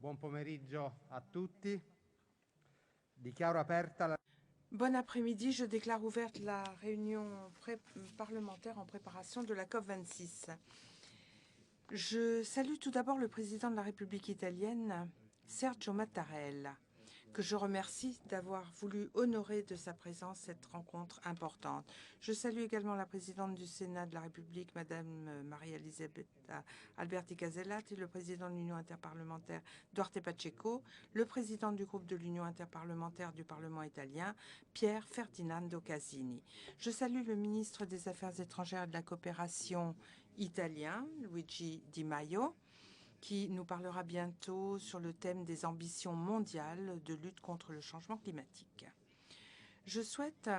Buon pomeriggio a tutti. Dichiaro aperta la... Bon après-midi, je déclare ouverte la réunion parlementaire en préparation de la COP26. Je salue tout d'abord le président de la République italienne, Sergio Mattarella, que je remercie d'avoir voulu honorer de sa présence cette rencontre importante. Je salue également la présidente du Sénat de la République, Madame Maria-Elisabetta Alberti Casellati, le président de l'Union interparlementaire, Duarte Pacheco, le président du groupe de l'Union interparlementaire du Parlement italien, Pier Ferdinando Casini. Je salue le ministre des Affaires étrangères et de la coopération italien, Luigi Di Maio, qui nous parlera bientôt sur le thème des ambitions mondiales de lutte contre le changement climatique. Je souhaite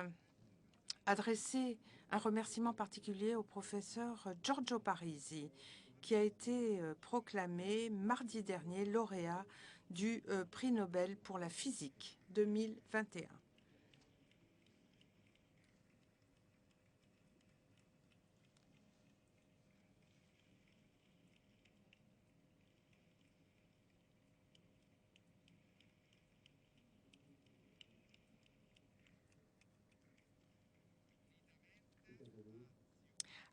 adresser un remerciement particulier au professeur Giorgio Parisi, qui a été proclamé mardi dernier lauréat du prix Nobel pour la physique 2021.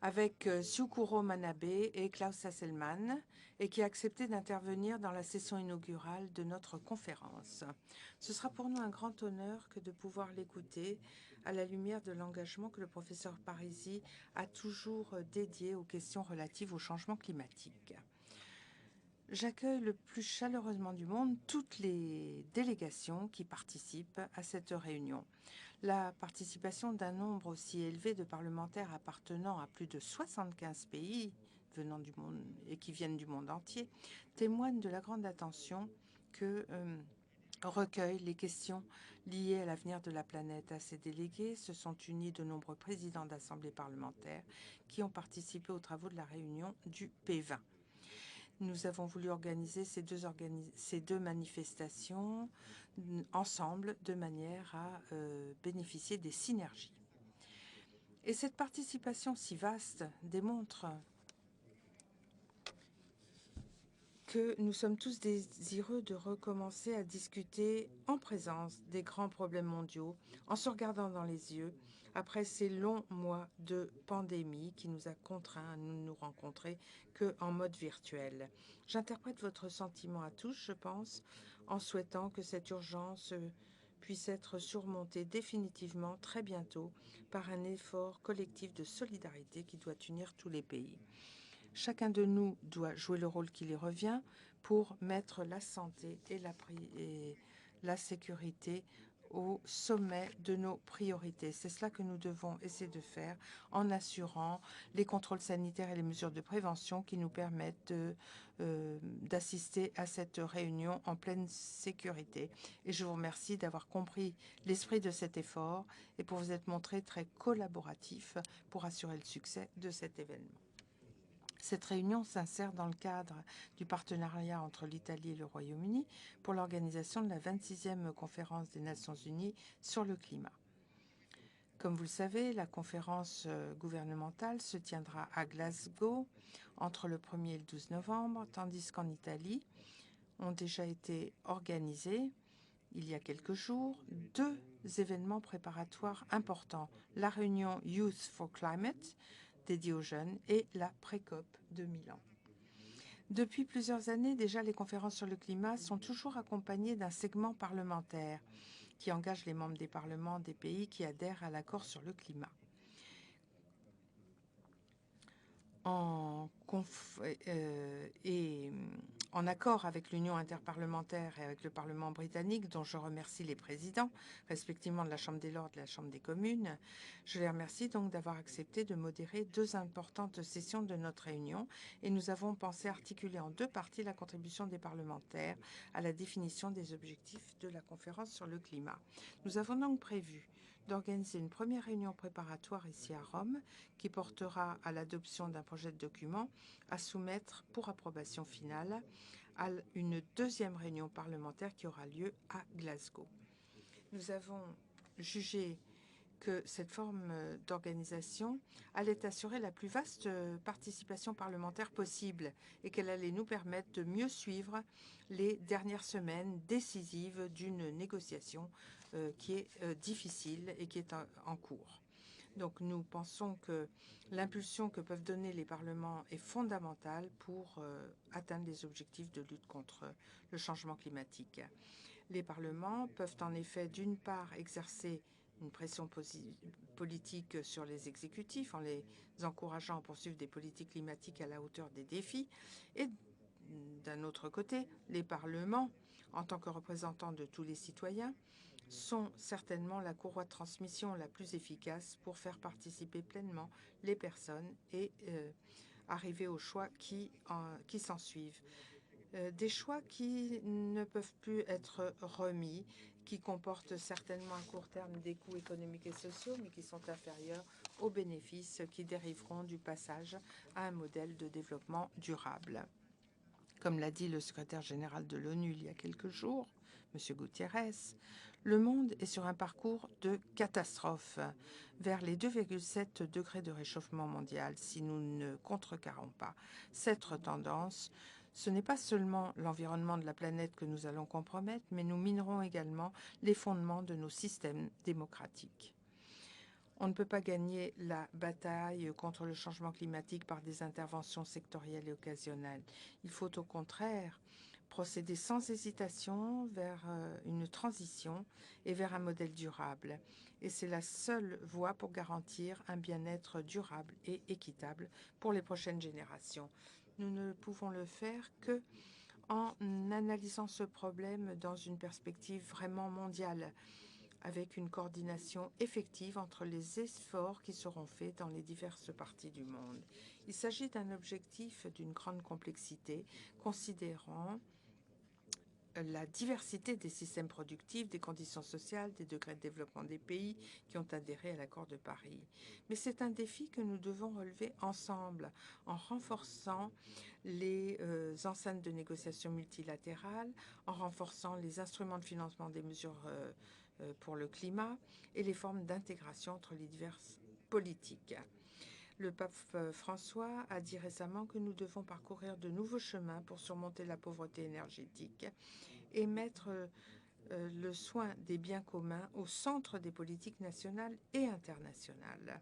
Avec Syukuro Manabe et Klaus Hasselmann, et qui a accepté d'intervenir dans la session inaugurale de notre conférence. Ce sera pour nous un grand honneur que de pouvoir l'écouter à la lumière de l'engagement que le professeur Parisi a toujours dédié aux questions relatives au changement climatique. J'accueille le plus chaleureusement du monde toutes les délégations qui participent à cette réunion. La participation d'un nombre aussi élevé de parlementaires appartenant à plus de 75 pays venant du monde et qui viennent du monde entier témoigne de la grande attention que recueillent les questions liées à l'avenir de la planète. À ces délégués se sont unis de nombreux présidents d'assemblées parlementaires qui ont participé aux travaux de la réunion du P20. Nous avons voulu organiser ces deux manifestations ensemble de manière à bénéficier des synergies. Et cette participation si vaste démontre que nous sommes tous désireux de recommencer à discuter en présence des grands problèmes mondiaux, en se regardant dans les yeux, après ces longs mois de pandémie qui nous a contraints à nous rencontrer qu'en mode virtuel. J'interprète votre sentiment à tous, je pense, en souhaitant que cette urgence puisse être surmontée définitivement très bientôt par un effort collectif de solidarité qui doit unir tous les pays. Chacun de nous doit jouer le rôle qui lui revient pour mettre la santé et la sécurité au sommet de nos priorités. C'est cela que nous devons essayer de faire en assurant les contrôles sanitaires et les mesures de prévention qui nous permettent d'assister à cette réunion en pleine sécurité. Et je vous remercie d'avoir compris l'esprit de cet effort et pour vous être montré très collaboratif pour assurer le succès de cet événement. Cette réunion s'insère dans le cadre du partenariat entre l'Italie et le Royaume-Uni pour l'organisation de la 26e conférence des Nations Unies sur le climat. Comme vous le savez, la conférence gouvernementale se tiendra à Glasgow entre le 1er et le 12 novembre, tandis qu'en Italie ont déjà été organisés, il y a quelques jours, deux événements préparatoires importants. La réunion Youth for Climate, dédiée aux jeunes, et la pré-COP de Milan. Depuis plusieurs années déjà, les conférences sur le climat sont toujours accompagnées d'un segment parlementaire qui engage les membres des parlements des pays qui adhèrent à l'accord sur le climat. En accord avec l'Union interparlementaire et avec le Parlement britannique, dont je remercie les présidents, respectivement de la Chambre des Lords et de la Chambre des communes, je les remercie donc d'avoir accepté de modérer deux importantes sessions de notre réunion et nous avons pensé articuler en deux parties la contribution des parlementaires à la définition des objectifs de la conférence sur le climat. Nous avons donc prévu d'organiser une première réunion préparatoire ici à Rome qui portera à l'adoption d'un projet de document à soumettre pour approbation finale à une deuxième réunion parlementaire qui aura lieu à Glasgow. Nous avons jugé que cette forme d'organisation allait assurer la plus vaste participation parlementaire possible et qu'elle allait nous permettre de mieux suivre les dernières semaines décisives d'une négociation qui est difficile et qui est en cours. Donc nous pensons que l'impulsion que peuvent donner les parlements est fondamentale pour atteindre les objectifs de lutte contre le changement climatique. Les parlements peuvent en effet, d'une part, exercer une pression politique sur les exécutifs en les encourageant à poursuivre des politiques climatiques à la hauteur des défis. Et d'un autre côté, les parlements, en tant que représentants de tous les citoyens, sont certainement la courroie de transmission la plus efficace pour faire participer pleinement les personnes et arriver aux choix qui s'ensuivent. Des choix qui ne peuvent plus être remis, qui comportent certainement à court terme des coûts économiques et sociaux, mais qui sont inférieurs aux bénéfices qui dériveront du passage à un modèle de développement durable. Comme l'a dit le secrétaire général de l'ONU il y a quelques jours, M. Guterres, le monde est sur un parcours de catastrophe vers les 2,7 degrés de réchauffement mondial si nous ne contrecarrons pas cette tendance. Ce n'est pas seulement l'environnement de la planète que nous allons compromettre, mais nous minerons également les fondements de nos systèmes démocratiques. On ne peut pas gagner la bataille contre le changement climatique par des interventions sectorielles et occasionnelles. Il faut au contraire procéder sans hésitation vers une transition et vers un modèle durable. Et c'est la seule voie pour garantir un bien-être durable et équitable pour les prochaines générations. Nous ne pouvons le faire que en analysant ce problème dans une perspective vraiment mondiale, avec une coordination effective entre les efforts qui seront faits dans les diverses parties du monde. Il s'agit d'un objectif d'une grande complexité, considérant la diversité des systèmes productifs, des conditions sociales, des degrés de développement des pays qui ont adhéré à l'accord de Paris. Mais c'est un défi que nous devons relever ensemble en renforçant les enceintes de négociation multilatérales, en renforçant les instruments de financement des mesures pour le climat et les formes d'intégration entre les diverses politiques. Le pape François a dit récemment que nous devons parcourir de nouveaux chemins pour surmonter la pauvreté énergétique et mettre le soin des biens communs au centre des politiques nationales et internationales.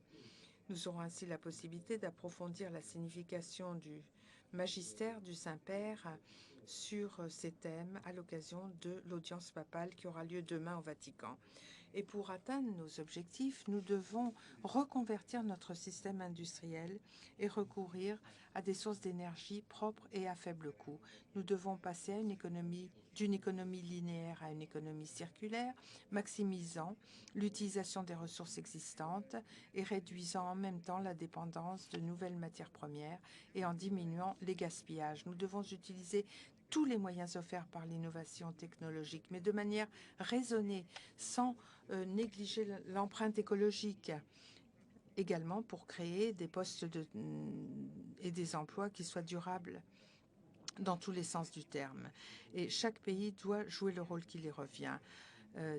Nous aurons ainsi la possibilité d'approfondir la signification du magistère du Saint-Père sur ces thèmes à l'occasion de l'audience papale qui aura lieu demain au Vatican. Et pour atteindre nos objectifs, nous devons reconvertir notre système industriel et recourir à des sources d'énergie propres et à faible coût. Nous devons passer à d'une économie linéaire à une économie circulaire, maximisant l'utilisation des ressources existantes et réduisant en même temps la dépendance de nouvelles matières premières et en diminuant les gaspillages. Nous devons utiliser tous les moyens offerts par l'innovation technologique, mais de manière raisonnée, sans négliger l'empreinte écologique. Également pour créer des postes et des emplois qui soient durables dans tous les sens du terme. Et chaque pays doit jouer le rôle qui lui revient.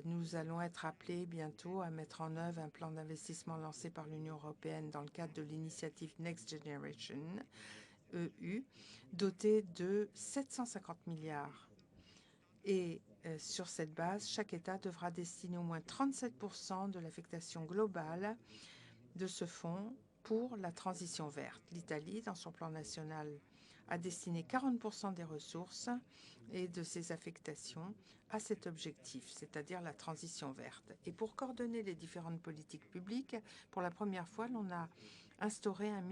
Nous allons être appelés bientôt à mettre en œuvre un plan d'investissement lancé par l'Union européenne dans le cadre de l'initiative Next Generation EU, doté de 750 milliards. Et sur cette base, chaque État devra destiner au moins 37% de l'affectation globale de ce fonds pour la transition verte. L'Italie, dans son plan national, a destiné 40% des ressources et de ses affectations à cet objectif, c'est-à-dire la transition verte. Et pour coordonner les différentes politiques publiques, pour la première fois, l'on a instauré un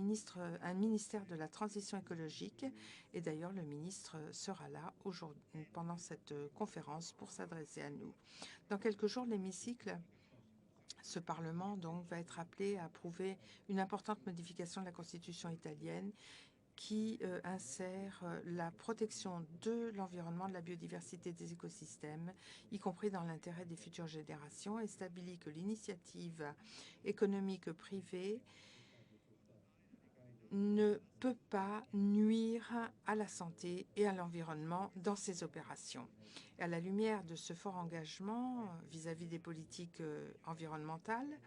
ministère de la transition écologique. Et d'ailleurs, le ministre sera là aujourd'hui pendant cette conférence pour s'adresser à nous. Dans quelques jours, l'hémicycle, ce Parlement donc va être appelé à approuver une importante modification de la Constitution italienne qui insère la protection de l'environnement, de la biodiversité, des écosystèmes, y compris dans l'intérêt des futures générations, et établit que l'initiative économique privée ne peut pas nuire à la santé et à l'environnement dans ces opérations. Et à la lumière de ce fort engagement vis-à-vis des politiques environnementales,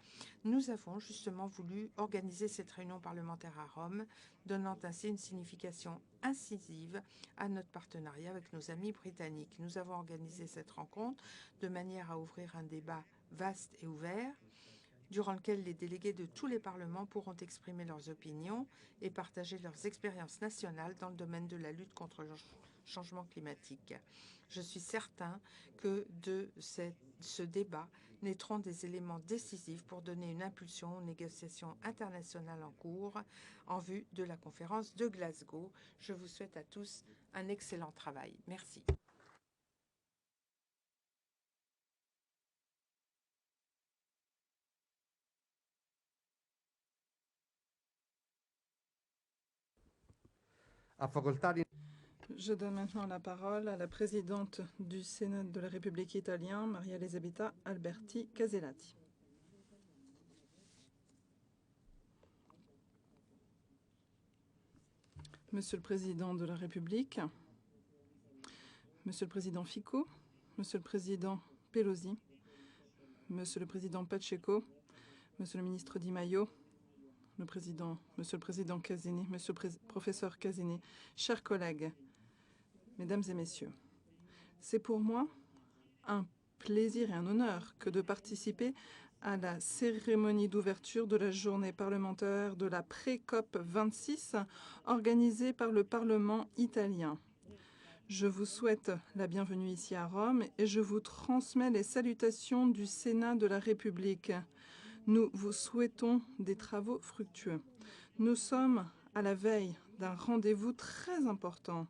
nous avons justement voulu organiser cette réunion parlementaire à Rome, donnant ainsi une signification incisive à notre partenariat avec nos amis britanniques. Nous avons organisé cette rencontre de manière à ouvrir un débat vaste et ouvert, durant lequel les délégués de tous les parlements pourront exprimer leurs opinions et partager leurs expériences nationales dans le domaine de la lutte contre le changement climatique. Je suis certain que de ce débat naîtront des éléments décisifs pour donner une impulsion aux négociations internationales en cours en vue de la conférence de Glasgow. Je vous souhaite à tous un excellent travail. Merci. Ha facoltà di... Je donne maintenant la parole à la présidente du Sénat de la République italienne, Maria Elisabetta Alberti Casellati. Monsieur le Président de la République, Monsieur le Président Fico, Monsieur le Président Pelosi, Monsieur le Président Pacheco, Monsieur le Ministre Di Maio, Monsieur le Président Casini, Monsieur le Professeur Casini, chers collègues, Mesdames et Messieurs, c'est pour moi un plaisir et un honneur que de participer à la cérémonie d'ouverture de la journée parlementaire de la pré-COP 26 organisée par le Parlement italien. Je vous souhaite la bienvenue ici à Rome et je vous transmets les salutations du Sénat de la République. Nous vous souhaitons des travaux fructueux. Nous sommes à la veille d'un rendez-vous très important,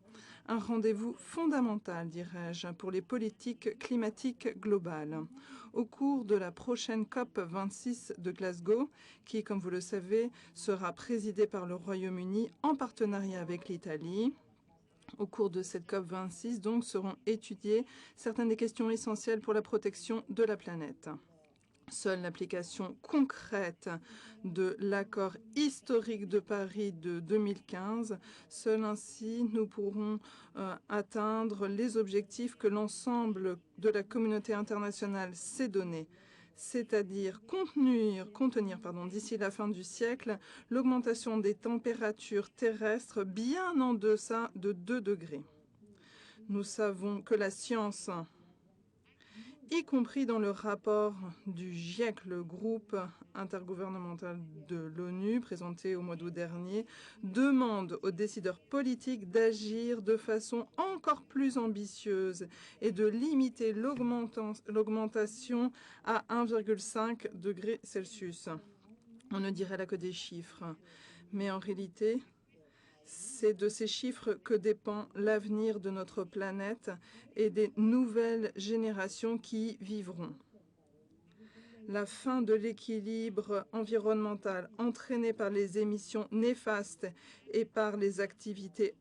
un rendez-vous fondamental, dirais-je, pour les politiques climatiques globales. Au cours de la prochaine COP 26 de Glasgow, qui, comme vous le savez, sera présidée par le Royaume-Uni en partenariat avec l'Italie, au cours de cette COP 26, donc, seront étudiées certaines des questions essentielles pour la protection de la planète. Seule l'application concrète de l'accord historique de Paris de 2015, seul ainsi nous pourrons atteindre les objectifs que l'ensemble de la communauté internationale s'est donné, c'est-à-dire contenir d'ici la fin du siècle l'augmentation des températures terrestres bien en deçà de 2 degrés. Nous savons que la science, y compris dans le rapport du GIEC, le groupe intergouvernemental de l'ONU, présenté au mois d'août dernier, demande aux décideurs politiques d'agir de façon encore plus ambitieuse et de limiter l'augmentation à 1,5 degré Celsius. On ne dirait là que des chiffres, mais en réalité, c'est de ces chiffres que dépend l'avenir de notre planète et des nouvelles générations qui y vivront. La fin de l'équilibre environnemental entraîné par les émissions néfastes et par les activités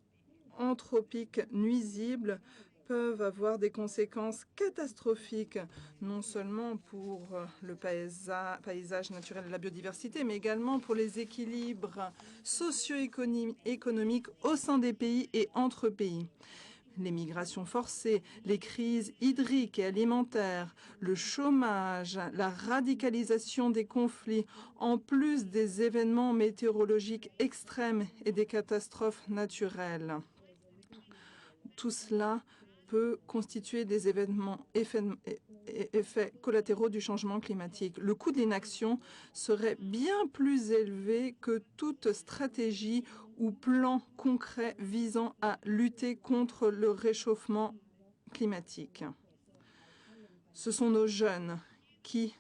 anthropiques nuisibles peuvent avoir des conséquences catastrophiques, non seulement pour le paysage naturel et la biodiversité, mais également pour les équilibres socio-économiques au sein des pays et entre pays. Les migrations forcées, les crises hydriques et alimentaires, le chômage, la radicalisation des conflits, en plus des événements météorologiques extrêmes et des catastrophes naturelles. Tout cela peut constituer des effets collatéraux du changement climatique. Le coût de l'inaction serait bien plus élevé que toute stratégie ou plan concret visant à lutter contre le réchauffement climatique. Ce sont nos jeunes qui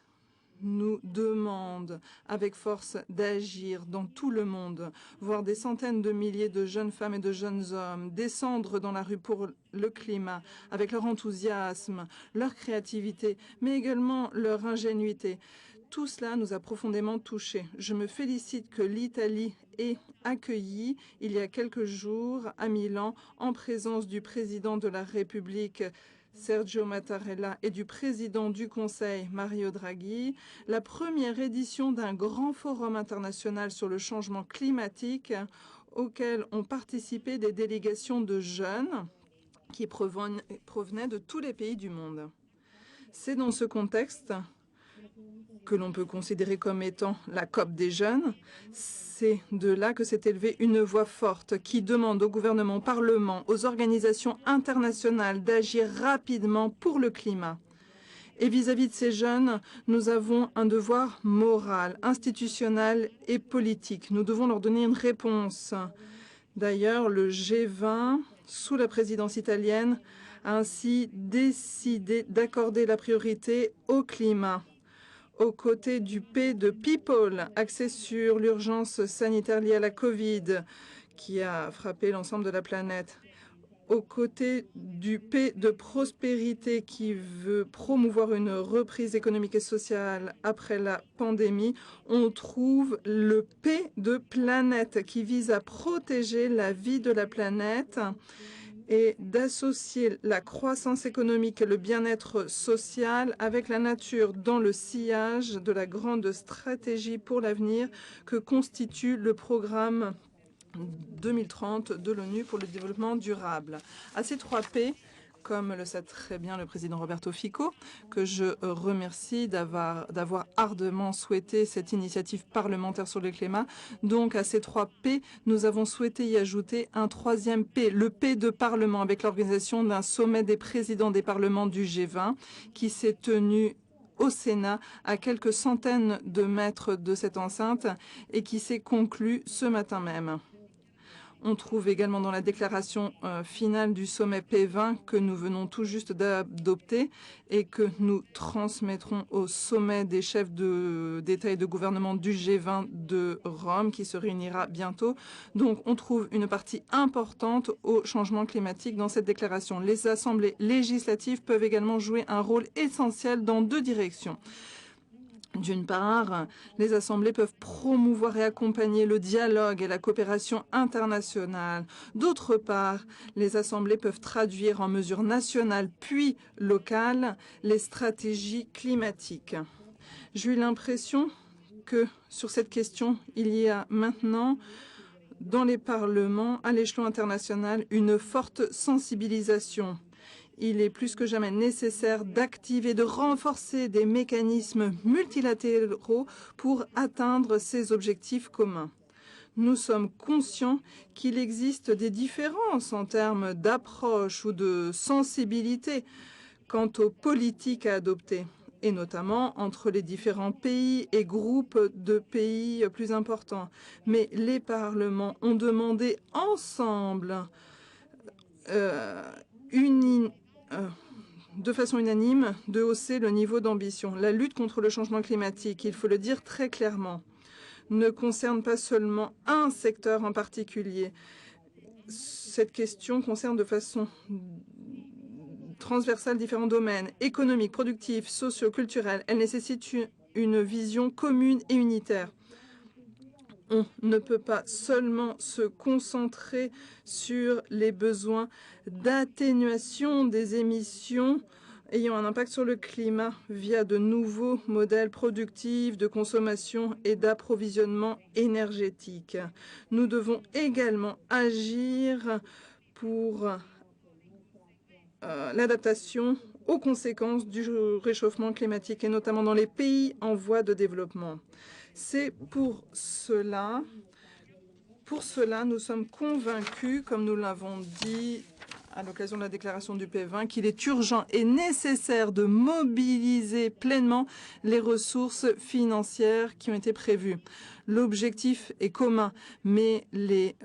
nous demandent avec force d'agir dans tout le monde, voir des centaines de milliers de jeunes femmes et de jeunes hommes descendre dans la rue pour le climat, avec leur enthousiasme, leur créativité, mais également leur ingénuité. Tout cela nous a profondément touchés. Je me félicite que l'Italie ait accueilli, il y a quelques jours, à Milan, en présence du président de la République, Sergio Mattarella et du président du Conseil, Mario Draghi, la première édition d'un grand forum international sur le changement climatique auquel ont participé des délégations de jeunes qui provenaient de tous les pays du monde. C'est dans ce contexte que l'on peut considérer comme étant la COP des jeunes. C'est de là que s'est élevée une voix forte qui demande au gouvernement, au Parlement, aux organisations internationales d'agir rapidement pour le climat. Et vis-à-vis de ces jeunes, nous avons un devoir moral, institutionnel et politique. Nous devons leur donner une réponse. D'ailleurs, le G20, sous la présidence italienne, a ainsi décidé d'accorder la priorité au climat. Aux côtés du P de People, axé sur l'urgence sanitaire liée à la Covid, qui a frappé l'ensemble de la planète. Aux côtés du P de Prospérité, qui veut promouvoir une reprise économique et sociale après la pandémie, on trouve le P de Planète, qui vise à protéger la vie de la planète et d'associer la croissance économique et le bien-être social avec la nature dans le sillage de la grande stratégie pour l'avenir que constitue le programme 2030 de l'ONU pour le développement durable. À ces 3 P, comme le sait très bien le président Roberto Fico, que je remercie d'avoir ardemment souhaité cette initiative parlementaire sur le climat. Donc à ces 3 P, nous avons souhaité y ajouter un 3e P, le P de Parlement, avec l'organisation d'un sommet des présidents des parlements du G20 qui s'est tenu au Sénat, à quelques centaines de mètres de cette enceinte et qui s'est conclu ce matin même. On trouve également dans la déclaration finale du sommet P20 que nous venons tout juste d'adopter et que nous transmettrons au sommet des chefs d'État et de gouvernement du G20 de Rome qui se réunira bientôt. Donc on trouve une partie importante au changement climatique dans cette déclaration. Les assemblées législatives peuvent également jouer un rôle essentiel dans 2 directions. D'une part, les assemblées peuvent promouvoir et accompagner le dialogue et la coopération internationale. D'autre part, les assemblées peuvent traduire en mesures nationales puis locales les stratégies climatiques. J'ai eu l'impression que sur cette question, il y a maintenant dans les parlements, à l'échelon international, une forte sensibilisation. Il est plus que jamais nécessaire d'activer, de renforcer des mécanismes multilatéraux pour atteindre ces objectifs communs. Nous sommes conscients qu'il existe des différences en termes d'approche ou de sensibilité quant aux politiques à adopter, et notamment entre les différents pays et groupes de pays plus importants. Mais les parlements ont demandé ensemble de façon unanime, de hausser le niveau d'ambition. La lutte contre le changement climatique, il faut le dire très clairement, ne concerne pas seulement un secteur en particulier. Cette question concerne de façon transversale différents domaines économiques, productifs, sociaux, culturels. Elle nécessite une vision commune et unitaire. On ne peut pas seulement se concentrer sur les besoins d'atténuation des émissions ayant un impact sur le climat via de nouveaux modèles productifs de consommation et d'approvisionnement énergétique. Nous devons également agir pour l'adaptation aux conséquences du réchauffement climatique et notamment dans les pays en voie de développement. C'est pour cela, nous sommes convaincus, comme nous l'avons dit à l'occasion de la déclaration du P20, qu'il est urgent et nécessaire de mobiliser pleinement les ressources financières qui ont été prévues. L'objectif est commun, mais les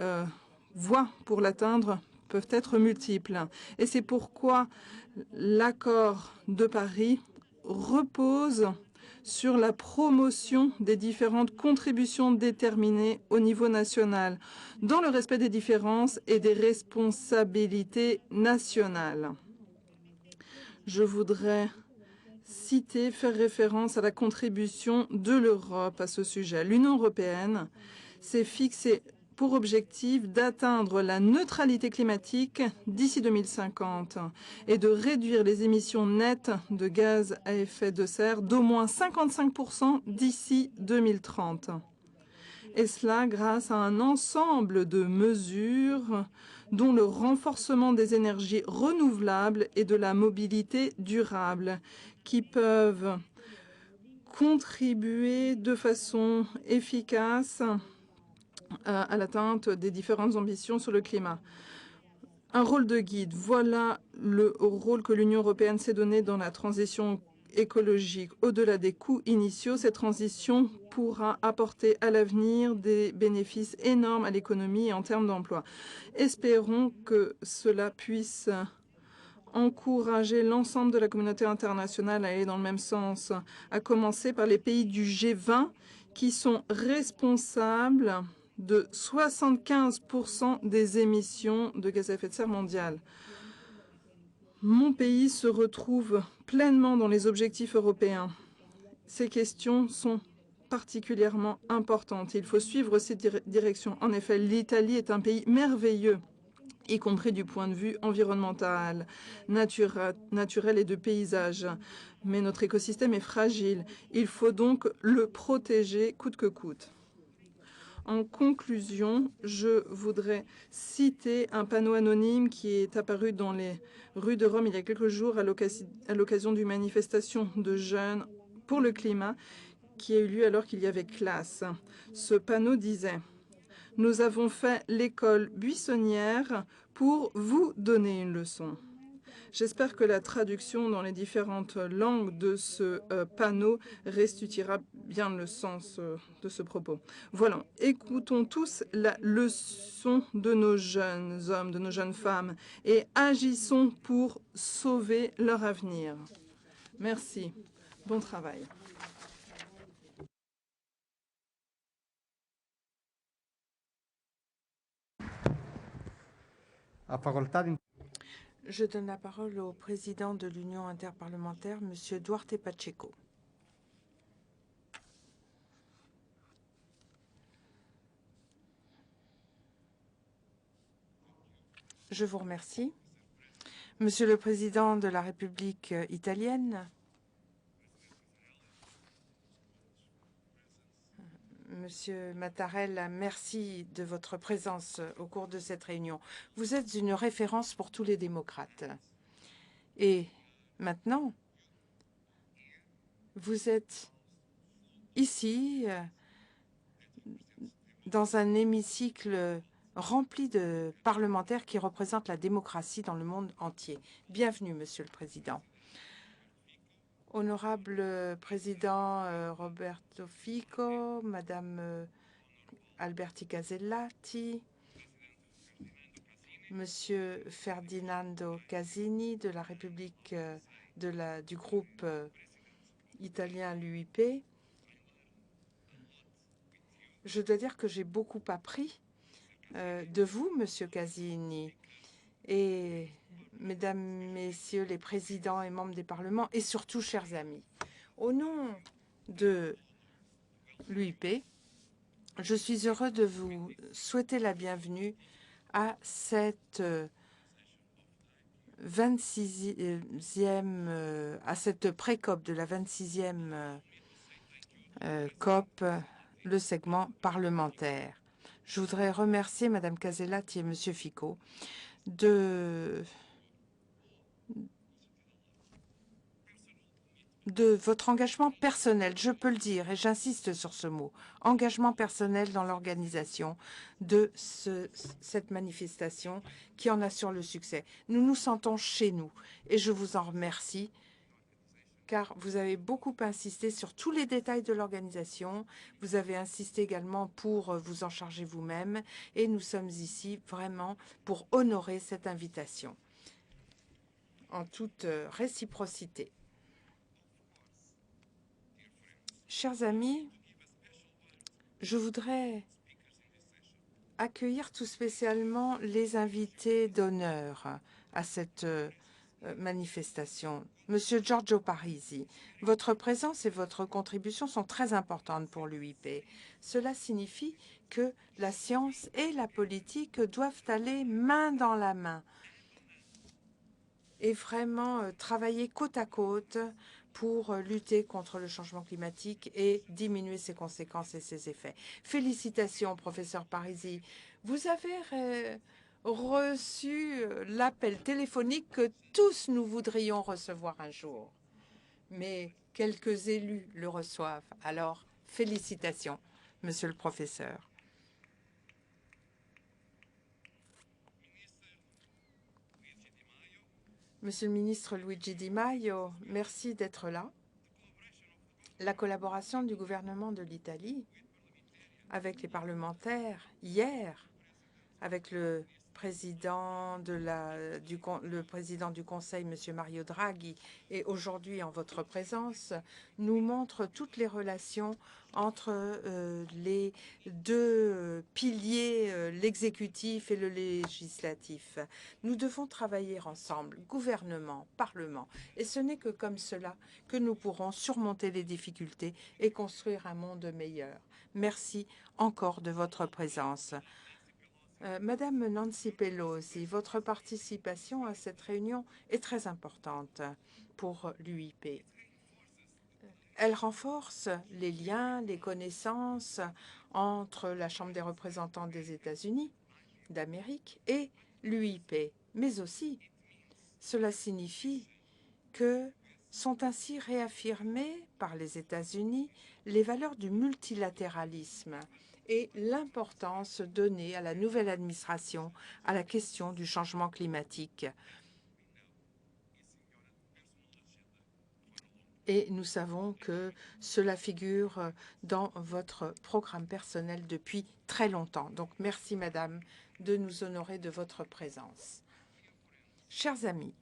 voies pour l'atteindre peuvent être multiples. Et c'est pourquoi l'accord de Paris repose sur la promotion des différentes contributions déterminées au niveau national, dans le respect des différences et des responsabilités nationales. Je voudrais faire référence à la contribution de l'Europe à ce sujet. L'Union européenne s'est fixé pour objectif d'atteindre la neutralité climatique d'ici 2050 et de réduire les émissions nettes de gaz à effet de serre d'au moins 55% d'ici 2030. Et cela grâce à un ensemble de mesures dont le renforcement des énergies renouvelables et de la mobilité durable qui peuvent contribuer de façon efficace à l'atteinte des différentes ambitions sur le climat. Un rôle de guide, voilà le rôle que l'Union européenne s'est donné dans la transition écologique. Au-delà des coûts initiaux, cette transition pourra apporter à l'avenir des bénéfices énormes à l'économie et en termes d'emploi. Espérons que cela puisse encourager l'ensemble de la communauté internationale à aller dans le même sens, à commencer par les pays du G20 qui sont responsables de 75% des émissions de gaz à effet de serre mondiales. Mon pays se retrouve pleinement dans les objectifs européens. Ces questions sont particulièrement importantes. Il faut suivre ces directions. En effet, l'Italie est un pays merveilleux, y compris du point de vue environnemental, naturel et de paysage. Mais notre écosystème est fragile. Il faut donc le protéger coûte que coûte. En conclusion, je voudrais citer un panneau anonyme qui est apparu dans les rues de Rome il y a quelques jours à l'occasion d'une manifestation de jeunes pour le climat qui a eu lieu alors qu'il y avait classe. Ce panneau disait « Nous avons fait l'école buissonnière pour vous donner une leçon ». J'espère que la traduction dans les différentes langues de ce panneau restituera bien le sens de ce propos. Voilà, écoutons tous la leçon de nos jeunes hommes, de nos jeunes femmes, et agissons pour sauver leur avenir. Merci. Bon travail. Ha facoltà di... Je donne la parole au président de l'Union interparlementaire, M. Duarte Pacheco. Je vous remercie. Monsieur le Président de la République italienne, Monsieur Mattarella, merci de votre présence au cours de cette réunion. Vous êtes une référence pour tous les démocrates. Et maintenant, vous êtes ici, dans un hémicycle rempli de parlementaires qui représentent la démocratie dans le monde entier. Bienvenue, Monsieur le Président. Honorable Président Roberto Fico, Madame Alberti Casellati, Monsieur Ferdinando Casini de la République du groupe italien l'UIP. Je dois dire que j'ai beaucoup appris de vous, Monsieur Casini, et Mesdames, Messieurs les présidents et membres des parlements, et surtout, chers amis. Au nom de l'UIP, je suis heureux de vous souhaiter la bienvenue à cette 26e, à cette pré-COP de la 26e COP, le segment parlementaire. Je voudrais remercier Madame Casellati et Monsieur Fico de votre engagement personnel, je peux le dire, et j'insiste sur ce mot, engagement personnel dans l'organisation de cette manifestation qui en assure le succès. Nous nous sentons chez nous et je vous en remercie car vous avez beaucoup insisté sur tous les détails de l'organisation. Vous avez insisté également pour vous en charger vous-même et nous sommes ici vraiment pour honorer cette invitation en toute réciprocité. Chers amis, je voudrais accueillir tout spécialement les invités d'honneur à cette manifestation. Monsieur Giorgio Parisi, votre présence et votre contribution sont très importantes pour l'UIP. Cela signifie que la science et la politique doivent aller main dans la main et vraiment travailler côte à côte pour lutter contre le changement climatique et diminuer ses conséquences et ses effets. Félicitations, professeur Parisi. Vous avez reçu l'appel téléphonique que tous nous voudrions recevoir un jour. Mais quelques élus le reçoivent. Alors, félicitations, monsieur le professeur. Monsieur le ministre Luigi Di Maio, merci d'être là. La collaboration du gouvernement de l'Italie avec les parlementaires hier, avec le président du Conseil, M. Mario Draghi, et aujourd'hui en votre présence, nous montre toutes les relations entre les deux piliers, l'exécutif et le législatif. Nous devons travailler ensemble, gouvernement, parlement, et ce n'est que comme cela que nous pourrons surmonter les difficultés et construire un monde meilleur. Merci encore de votre présence. Madame Nancy Pelosi, votre participation à cette réunion est très importante pour l'UIP. Elle renforce les liens, les connaissances entre la Chambre des représentants des États-Unis d'Amérique et l'UIP. Mais aussi, cela signifie que sont ainsi réaffirmées par les États-Unis les valeurs du multilatéralisme et l'importance donnée à la nouvelle administration à la question du changement climatique. Et nous savons que cela figure dans votre programme personnel depuis très longtemps. Donc merci, Madame, de nous honorer de votre présence. Chers amis,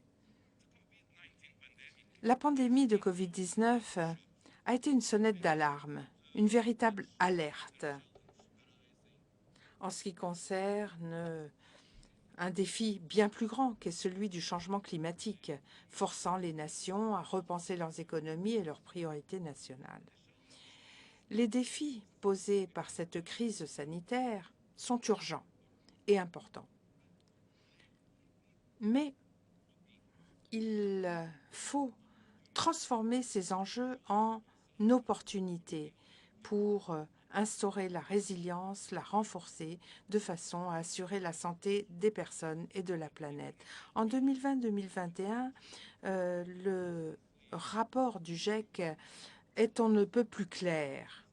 la pandémie de Covid-19 a été une sonnette d'alarme, une véritable alerte en ce qui concerne un défi bien plus grand qu'est celui du changement climatique, forçant les nations à repenser leurs économies et leurs priorités nationales. Les défis posés par cette crise sanitaire sont urgents et importants. Mais il faut transformer ces enjeux en opportunités pour instaurer la résilience, la renforcer de façon à assurer la santé des personnes et de la planète. En 2020-2021, le rapport du GIEC est on ne peut plus clair.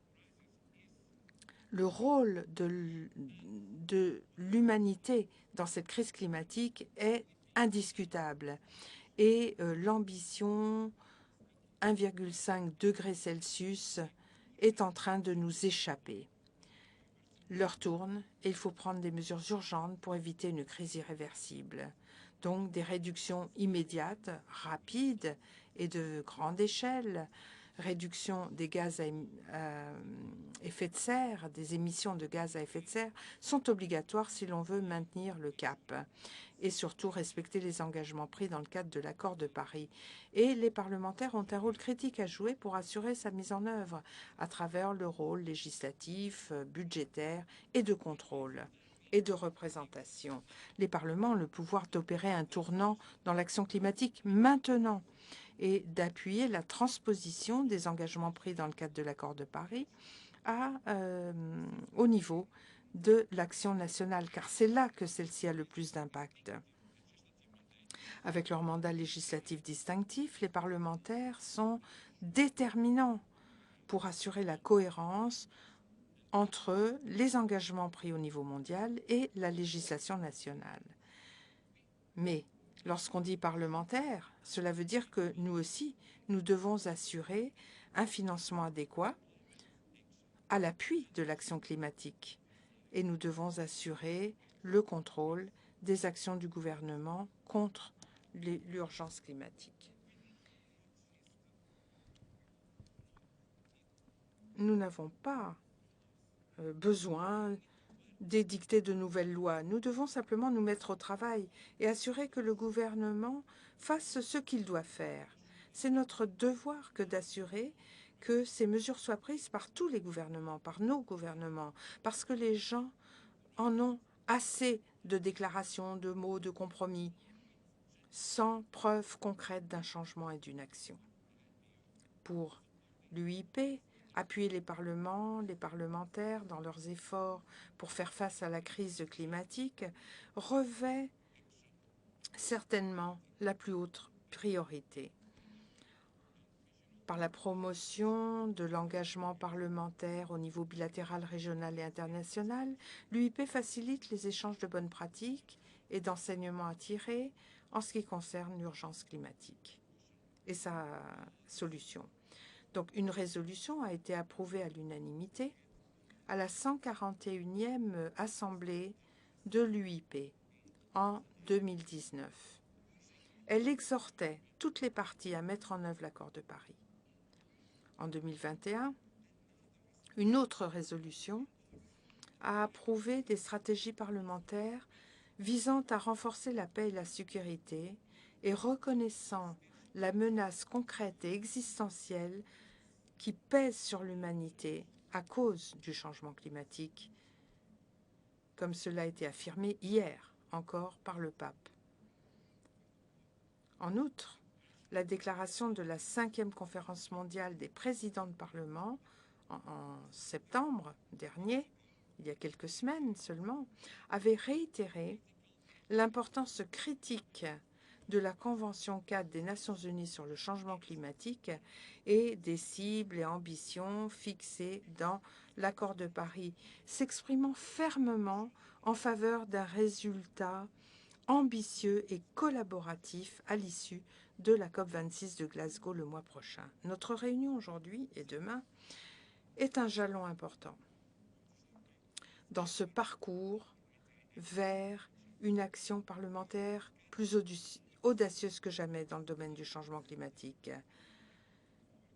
Le rôle de l'humanité dans cette crise climatique est indiscutable et l'ambition 1,5 degré Celsius est en train de nous échapper. L'heure tourne et il faut prendre des mesures urgentes pour éviter une crise irréversible. Donc des réductions immédiates, rapides et de grande échelle, réduction des gaz à effet de serre, des émissions de gaz à effet de serre, sont obligatoires si l'on veut maintenir le cap et surtout respecter les engagements pris dans le cadre de l'accord de Paris. Et les parlementaires ont un rôle critique à jouer pour assurer sa mise en œuvre à travers le rôle législatif, budgétaire et de contrôle et de représentation. Les parlements ont le pouvoir d'opérer un tournant dans l'action climatique maintenant et d'appuyer la transposition des engagements pris dans le cadre de l'accord de Paris au niveau de l'action nationale, car c'est là que celle-ci a le plus d'impact. Avec leur mandat législatif distinctif, les parlementaires sont déterminants pour assurer la cohérence entre les engagements pris au niveau mondial et la législation nationale. Mais lorsqu'on dit parlementaire, cela veut dire que nous aussi, nous devons assurer un financement adéquat à l'appui de l'action climatique. Et nous devons assurer le contrôle des actions du gouvernement contre l'urgence climatique. Nous n'avons pas besoin d'édicter de nouvelles lois. Nous devons simplement nous mettre au travail et assurer que le gouvernement fasse ce qu'il doit faire. C'est notre devoir que d'assurer que ces mesures soient prises par tous les gouvernements, par nos gouvernements, parce que les gens en ont assez de déclarations, de mots, de compromis, sans preuve concrète d'un changement et d'une action. Pour l'UIP, appuyer les parlements, les parlementaires dans leurs efforts pour faire face à la crise climatique revêt certainement la plus haute priorité. Par la promotion de l'engagement parlementaire au niveau bilatéral, régional et international, l'UIP facilite les échanges de bonnes pratiques et d'enseignements à tirer en ce qui concerne l'urgence climatique et sa solution. Donc, une résolution a été approuvée à l'unanimité à la 141e Assemblée de l'UIP en 2019. Elle exhortait toutes les parties à mettre en œuvre l'accord de Paris. En 2021, une autre résolution a approuvé des stratégies parlementaires visant à renforcer la paix et la sécurité et reconnaissant la menace concrète et existentielle qui pèse sur l'humanité à cause du changement climatique, comme cela a été affirmé hier encore par le pape. En outre, la déclaration de la 5e conférence mondiale des présidents de parlement en septembre dernier, il y a quelques semaines seulement, avait réitéré l'importance critique de la Convention cadre des Nations Unies sur le changement climatique et des cibles et ambitions fixées dans l'accord de Paris, s'exprimant fermement en faveur d'un résultat ambitieux et collaboratif à l'issue de la COP26 de Glasgow le mois prochain. Notre réunion aujourd'hui et demain est un jalon important dans ce parcours vers une action parlementaire plus audacieuse que jamais dans le domaine du changement climatique.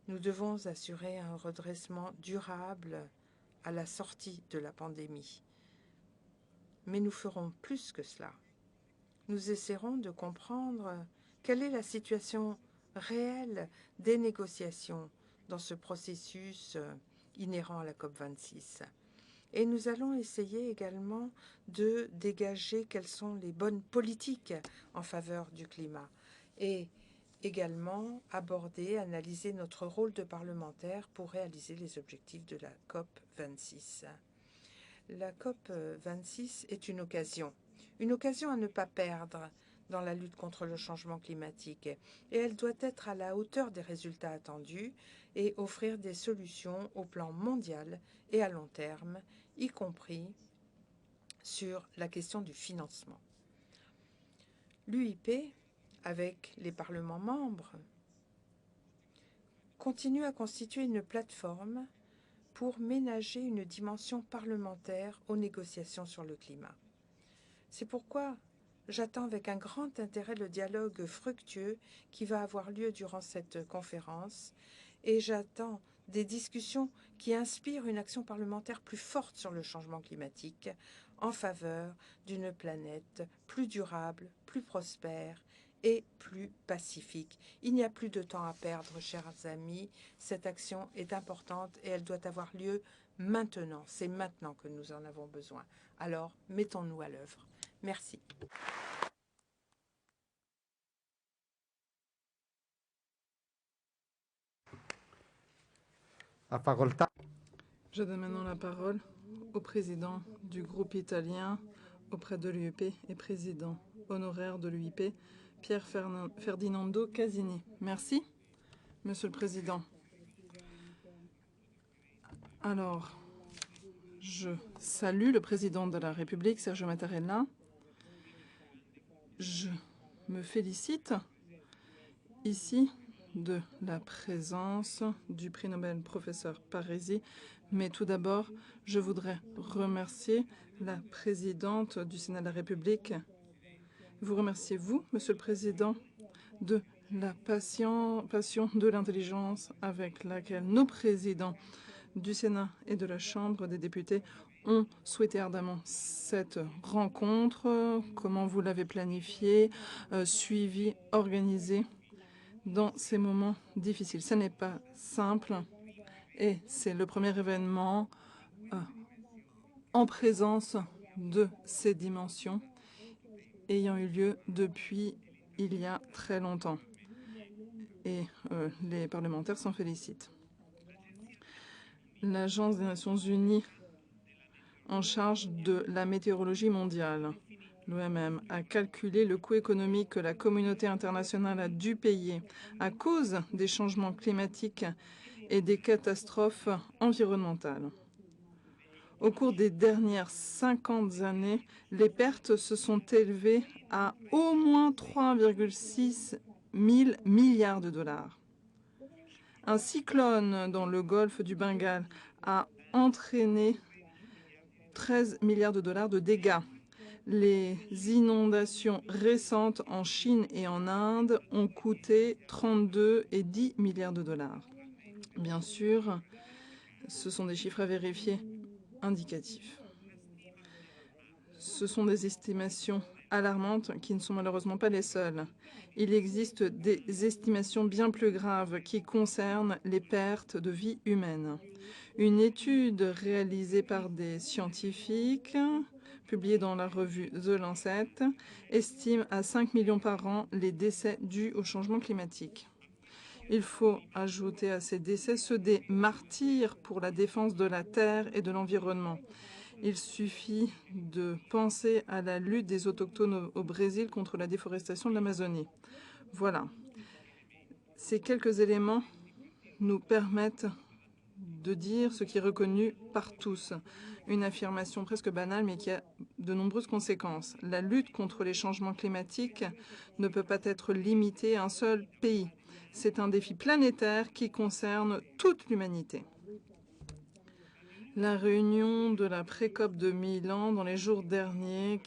Nous devons assurer un redressement durable à la sortie de la pandémie. Mais nous ferons plus que cela. Nous essaierons de comprendre quelle est la situation réelle des négociations dans ce processus inhérent à la COP26. Et nous allons essayer également de dégager quelles sont les bonnes politiques en faveur du climat et également aborder, analyser notre rôle de parlementaire pour réaliser les objectifs de la COP26. La COP26 est une occasion à ne pas perdre dans la lutte contre le changement climatique et elle doit être à la hauteur des résultats attendus et offrir des solutions au plan mondial et à long terme, y compris sur la question du financement. L'UIP, avec les parlements membres, continue à constituer une plateforme pour ménager une dimension parlementaire aux négociations sur le climat. C'est pourquoi j'attends avec un grand intérêt le dialogue fructueux qui va avoir lieu durant cette conférence et j'attends des discussions qui inspirent une action parlementaire plus forte sur le changement climatique en faveur d'une planète plus durable, plus prospère et plus pacifique. Il n'y a plus de temps à perdre, chers amis. Cette action est importante et elle doit avoir lieu maintenant. C'est maintenant que nous en avons besoin. Alors, mettons-nous à l'œuvre. Merci. Je donne maintenant la parole au président du groupe italien auprès de l'UIP et président honoraire de l'UIP, Pierre Ferdinando Casini. Merci, Monsieur le Président. Alors, je salue le président de la République, Sergio Mattarella. Je me félicite ici de la présence du prix Nobel professeur Parisi. Mais tout d'abord, je voudrais remercier la présidente du Sénat de la République. Vous remerciez, vous, Monsieur le Président, de la passion de l'intelligence avec laquelle nos présidents du Sénat et de la Chambre des députés ont souhaité ardemment cette rencontre. Comment vous l'avez planifiée, suivie, organisée dans ces moments difficiles? Ce n'est pas simple et c'est le premier événement en présence de ces dimensions ayant eu lieu depuis il y a très longtemps. Et les parlementaires s'en félicitent. L'Agence des Nations Unies en charge de la météorologie mondiale, l'OMM, a calculé le coût économique que la communauté internationale a dû payer à cause des changements climatiques et des catastrophes environnementales. Au cours des dernières 50 années, les pertes se sont élevées à au moins 3,6 000 milliards de dollars. Un cyclone dans le golfe du Bengale a entraîné 13 milliards de dollars de dégâts. Les inondations récentes en Chine et en Inde ont coûté 32 et 10 milliards de dollars. Bien sûr, ce sont des chiffres à vérifier indicatifs. Ce sont des estimations alarmantes qui ne sont malheureusement pas les seules. Il existe des estimations bien plus graves qui concernent les pertes de vie humaine. Une étude réalisée par des scientifiques, publiée dans la revue The Lancet, estime à 5 millions par an les décès dus au changement climatique. Il faut ajouter à ces décès ceux des martyrs pour la défense de la terre et de l'environnement. Il suffit de penser à la lutte des autochtones au Brésil contre la déforestation de l'Amazonie. Voilà. Ces quelques éléments nous permettent de dire ce qui est reconnu par tous. Une affirmation presque banale, mais qui a de nombreuses conséquences. La lutte contre les changements climatiques ne peut pas être limitée à un seul pays. C'est un défi planétaire qui concerne toute l'humanité. La réunion de la pré-COP de Milan dans les jours derniers,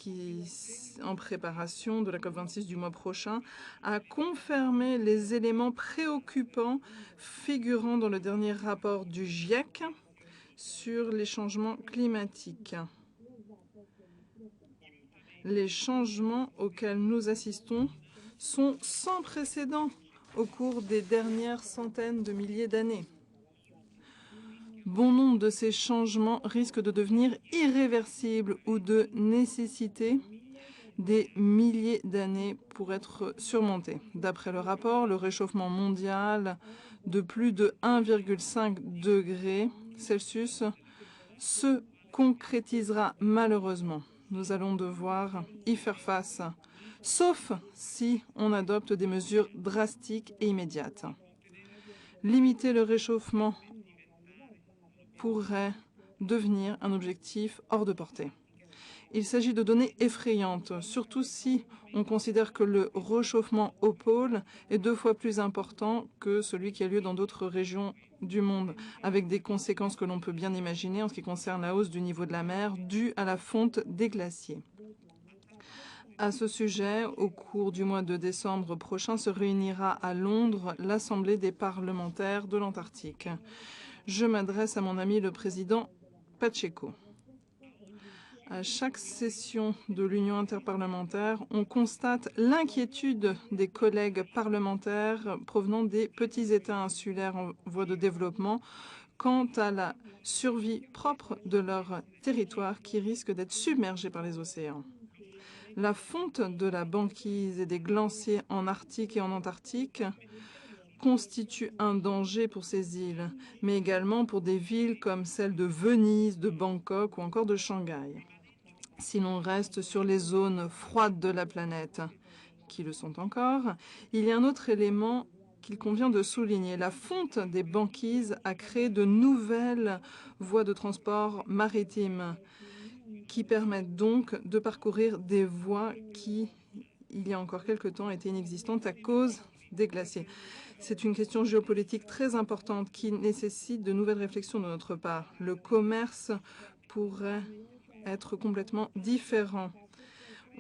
en préparation de la COP26 du mois prochain, a confirmé les éléments préoccupants figurant dans le dernier rapport du GIEC sur les changements climatiques. Les changements auxquels nous assistons sont sans précédent au cours des dernières centaines de milliers d'années. Bon nombre de ces changements risquent de devenir irréversibles ou de nécessiter des milliers d'années pour être surmontés. D'après le rapport, le réchauffement mondial de plus de 1,5 degré Celsius se concrétisera malheureusement. Nous allons devoir y faire face, sauf si on adopte des mesures drastiques et immédiates. Limiter le réchauffement pourrait devenir un objectif hors de portée. Il s'agit de données effrayantes, surtout si on considère que le réchauffement au pôle est 2 fois plus important que celui qui a lieu dans d'autres régions du monde, avec des conséquences que l'on peut bien imaginer en ce qui concerne la hausse du niveau de la mer due à la fonte des glaciers. À ce sujet, au cours du mois de décembre prochain, se réunira à Londres l'Assemblée des parlementaires de l'Antarctique. Je m'adresse à mon ami le président Pacheco. À chaque session de l'Union interparlementaire, on constate l'inquiétude des collègues parlementaires provenant des petits États insulaires en voie de développement quant à la survie propre de leur territoire qui risque d'être submergé par les océans. La fonte de la banquise et des glaciers en Arctique et en Antarctique constitue un danger pour ces îles, mais également pour des villes comme celles de Venise, de Bangkok ou encore de Shanghai. Si l'on reste sur les zones froides de la planète, qui le sont encore, il y a un autre élément qu'il convient de souligner. La fonte des banquises a créé de nouvelles voies de transport maritimes qui permettent donc de parcourir des voies qui, il y a encore quelque temps, étaient inexistantes à cause des glaciers. C'est une question géopolitique très importante qui nécessite de nouvelles réflexions de notre part. Le commerce pourrait être complètement différent.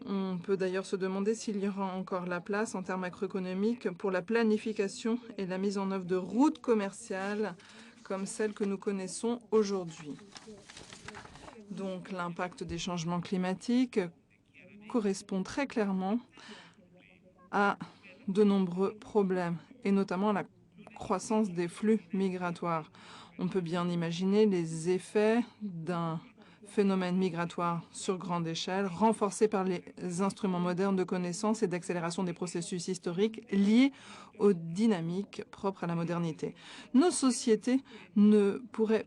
On peut d'ailleurs se demander s'il y aura encore la place en termes macroéconomiques pour la planification et la mise en œuvre de routes commerciales comme celles que nous connaissons aujourd'hui. Donc l'impact des changements climatiques correspond très clairement à de nombreux problèmes, et notamment à la croissance des flux migratoires. On peut bien imaginer les effets d'un phénomène migratoire sur grande échelle, renforcé par les instruments modernes de connaissance et d'accélération des processus historiques liés aux dynamiques propres à la modernité. Nos sociétés ne pourraient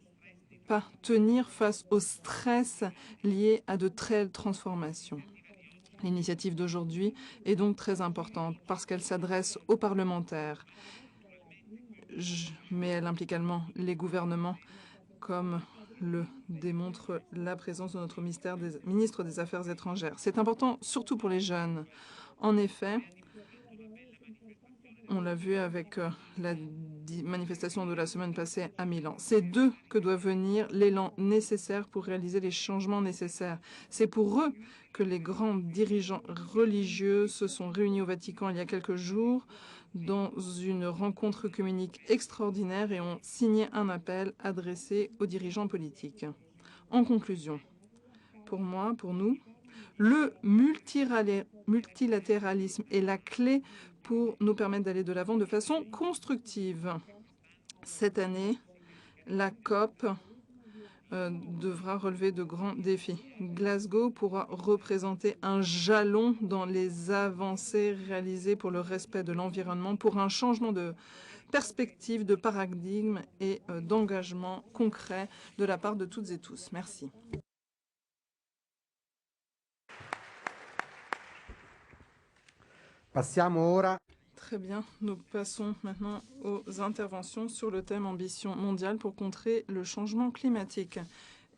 pas tenir face au stress lié à de telles transformations. L'initiative d'aujourd'hui est donc très importante parce qu'elle s'adresse aux parlementaires, mais elle implique également les gouvernements, comme le démontre la présence de notre ministre des Affaires étrangères. C'est important surtout pour les jeunes. En effet, on l'a vu avec la manifestation de la semaine passée à Milan. C'est d'eux que doit venir l'élan nécessaire pour réaliser les changements nécessaires. C'est pour eux que les grands dirigeants religieux se sont réunis au Vatican il y a quelques jours dans une rencontre œcuménique extraordinaire et ont signé un appel adressé aux dirigeants politiques. En conclusion, pour moi, pour nous, le multilatéralisme est la clé pour nous permettre d'aller de l'avant de façon constructive. Cette année, la COP devra relever de grands défis. Glasgow pourra représenter un jalon dans les avancées réalisées pour le respect de l'environnement, pour un changement de perspective, de paradigme et d'engagement concret de la part de toutes et tous. Merci. Passiamo ora. Très bien, nous passons maintenant aux interventions sur le thème ambition mondiale pour contrer le changement climatique.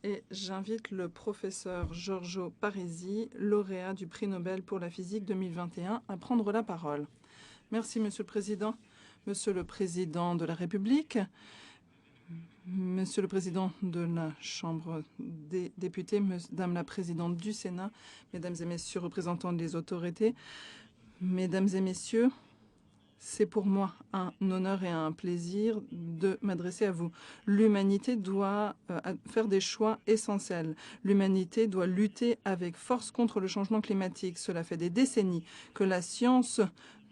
Et j'invite le professeur Giorgio Parisi, lauréat du prix Nobel pour la physique 2021, à prendre la parole. Merci, Monsieur le Président. Monsieur le Président de la République, Monsieur le Président de la Chambre des députés, Madame la Présidente du Sénat, Mesdames et Messieurs représentants des autorités, Mesdames et Messieurs, c'est pour moi un honneur et un plaisir de m'adresser à vous. L'humanité doit faire des choix essentiels. L'humanité doit lutter avec force contre le changement climatique. Cela fait des décennies que la science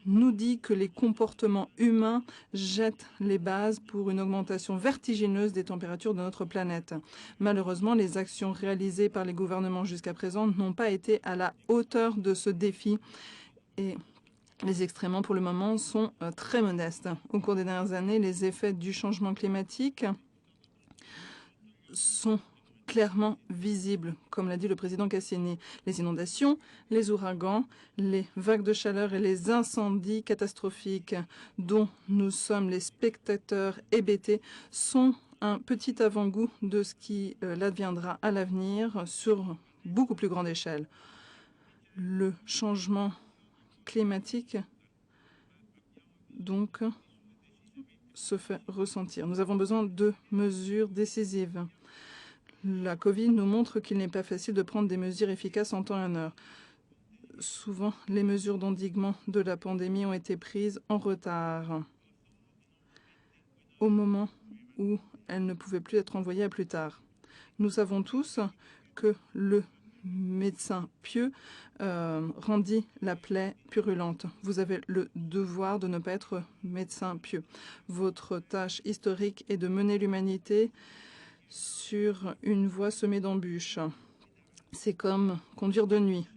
nous dit que les comportements humains jettent les bases pour une augmentation vertigineuse des températures de notre planète. Malheureusement, les actions réalisées par les gouvernements jusqu'à présent n'ont pas été à la hauteur de ce défi et les extrêmements, pour le moment, sont très modestes. Au cours des dernières années, les effets du changement climatique sont clairement visibles, comme l'a dit le président Cassini. Les inondations, les ouragans, les vagues de chaleur et les incendies catastrophiques dont nous sommes les spectateurs hébétés sont un petit avant-goût de ce qui l'adviendra à l'avenir sur beaucoup plus grande échelle. Le changement climatique donc se fait ressentir. Nous avons besoin de mesures décisives. La Covid nous montre qu'il n'est pas facile de prendre des mesures efficaces en temps et en heure. Souvent, les mesures d'endiguement de la pandémie ont été prises en retard, au moment où elles ne pouvaient plus être envoyées à plus tard. Nous savons tous que le médecin pieux rendit la plaie purulente. Vous avez le devoir de ne pas être médecin pieux. Votre tâche historique est de mener l'humanité sur une voie semée d'embûches. C'est comme conduire de nuit.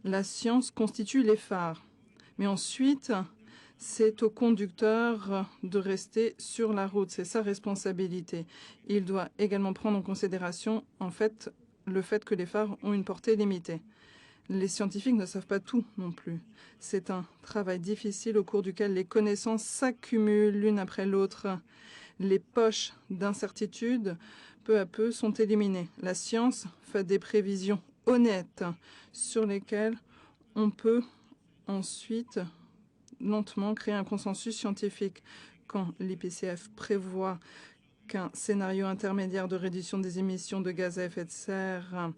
La science constitue les phares, mais ensuite, c'est au conducteur de rester sur la route. C'est sa responsabilité. Il doit également prendre en considération, en fait, le fait que les phares ont une portée limitée. Les scientifiques ne savent pas tout non plus. C'est un travail difficile au cours duquel les connaissances s'accumulent l'une après l'autre. Les poches d'incertitude, peu à peu, sont éliminées. La science fait des prévisions honnêtes sur lesquelles on peut ensuite lentement créer un consensus scientifique. Quand l'IPCF prévoit qu'un scénario intermédiaire de réduction des émissions de gaz à effet de serre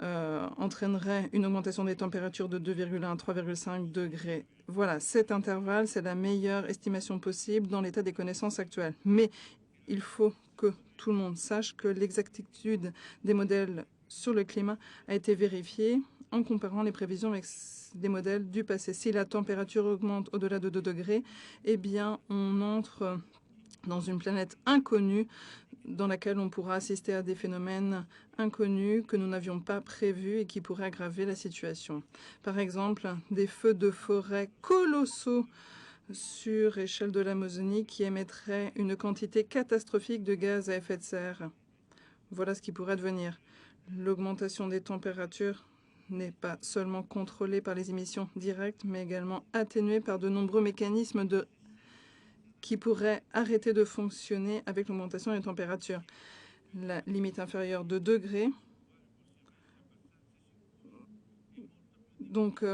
entraînerait une augmentation des températures de 2,1 à 3,5 degrés. Voilà, cet intervalle, c'est la meilleure estimation possible dans l'état des connaissances actuelles. Mais il faut que tout le monde sache que l'exactitude des modèles sur le climat a été vérifié en comparant les prévisions avec des modèles du passé. Si la température augmente au-delà de 2 degrés, eh bien, on entre dans une planète inconnue dans laquelle on pourra assister à des phénomènes inconnus que nous n'avions pas prévus et qui pourraient aggraver la situation. Par exemple, des feux de forêt colossaux sur échelle de l'Amazonie qui émettraient une quantité catastrophique de gaz à effet de serre. Voilà ce qui pourrait devenir. L'augmentation des températures n'est pas seulement contrôlée par les émissions directes, mais également atténuée par de nombreux mécanismes qui pourraient arrêter de fonctionner avec l'augmentation des températures. La limite inférieure de degrés. Donc,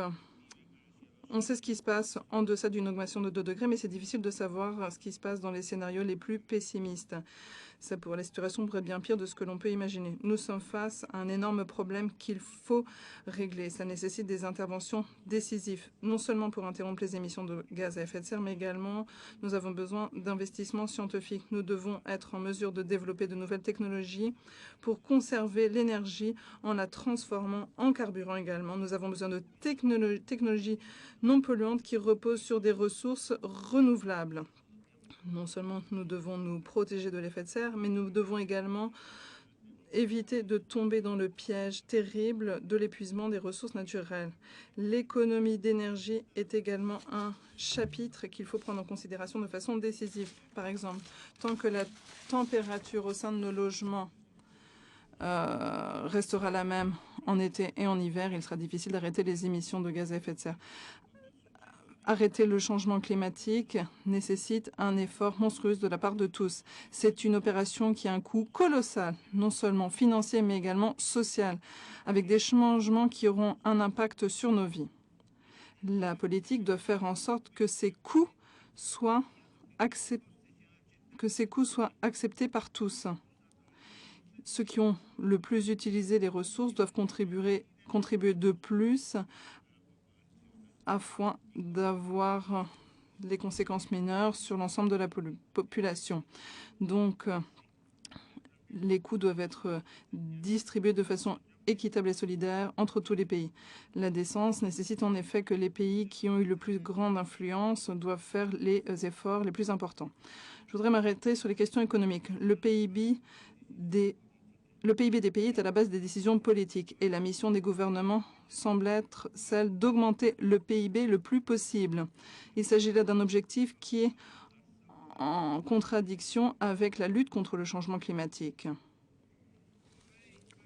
on sait ce qui se passe en deçà d'une augmentation de 2 degrés, mais c'est difficile de savoir ce qui se passe dans les scénarios les plus pessimistes. La situation pourrait être bien pire de ce que l'on peut imaginer. Nous sommes face à un énorme problème qu'il faut régler. Ça nécessite des interventions décisives, non seulement pour interrompre les émissions de gaz à effet de serre, mais également nous avons besoin d'investissements scientifiques. Nous devons être en mesure de développer de nouvelles technologies pour conserver l'énergie en la transformant en carburant également. Nous avons besoin de technologies non polluantes qui reposent sur des ressources renouvelables. Non seulement nous devons nous protéger de l'effet de serre, mais nous devons également éviter de tomber dans le piège terrible de l'épuisement des ressources naturelles. L'économie d'énergie est également un chapitre qu'il faut prendre en considération de façon décisive. Par exemple, tant que la température au sein de nos logements restera la même en été et en hiver, il sera difficile d'arrêter les émissions de gaz à effet de serre. Arrêter le changement climatique nécessite un effort monstrueux de la part de tous. C'est une opération qui a un coût colossal, non seulement financier, mais également social, avec des changements qui auront un impact sur nos vies. La politique doit faire en sorte que ces coûts soient acceptés par tous. Ceux qui ont le plus utilisé les ressources doivent contribuer de plus afin d'avoir des conséquences mineures sur l'ensemble de la population. Donc, les coûts doivent être distribués de façon équitable et solidaire entre tous les pays. La décence nécessite en effet que les pays qui ont eu le plus grande influence doivent faire les efforts les plus importants. Je voudrais m'arrêter sur les questions économiques. Le PIB des pays est à la base des décisions politiques et la mission des gouvernements semble être celle d'augmenter le PIB le plus possible. Il s'agit là d'un objectif qui est en contradiction avec la lutte contre le changement climatique.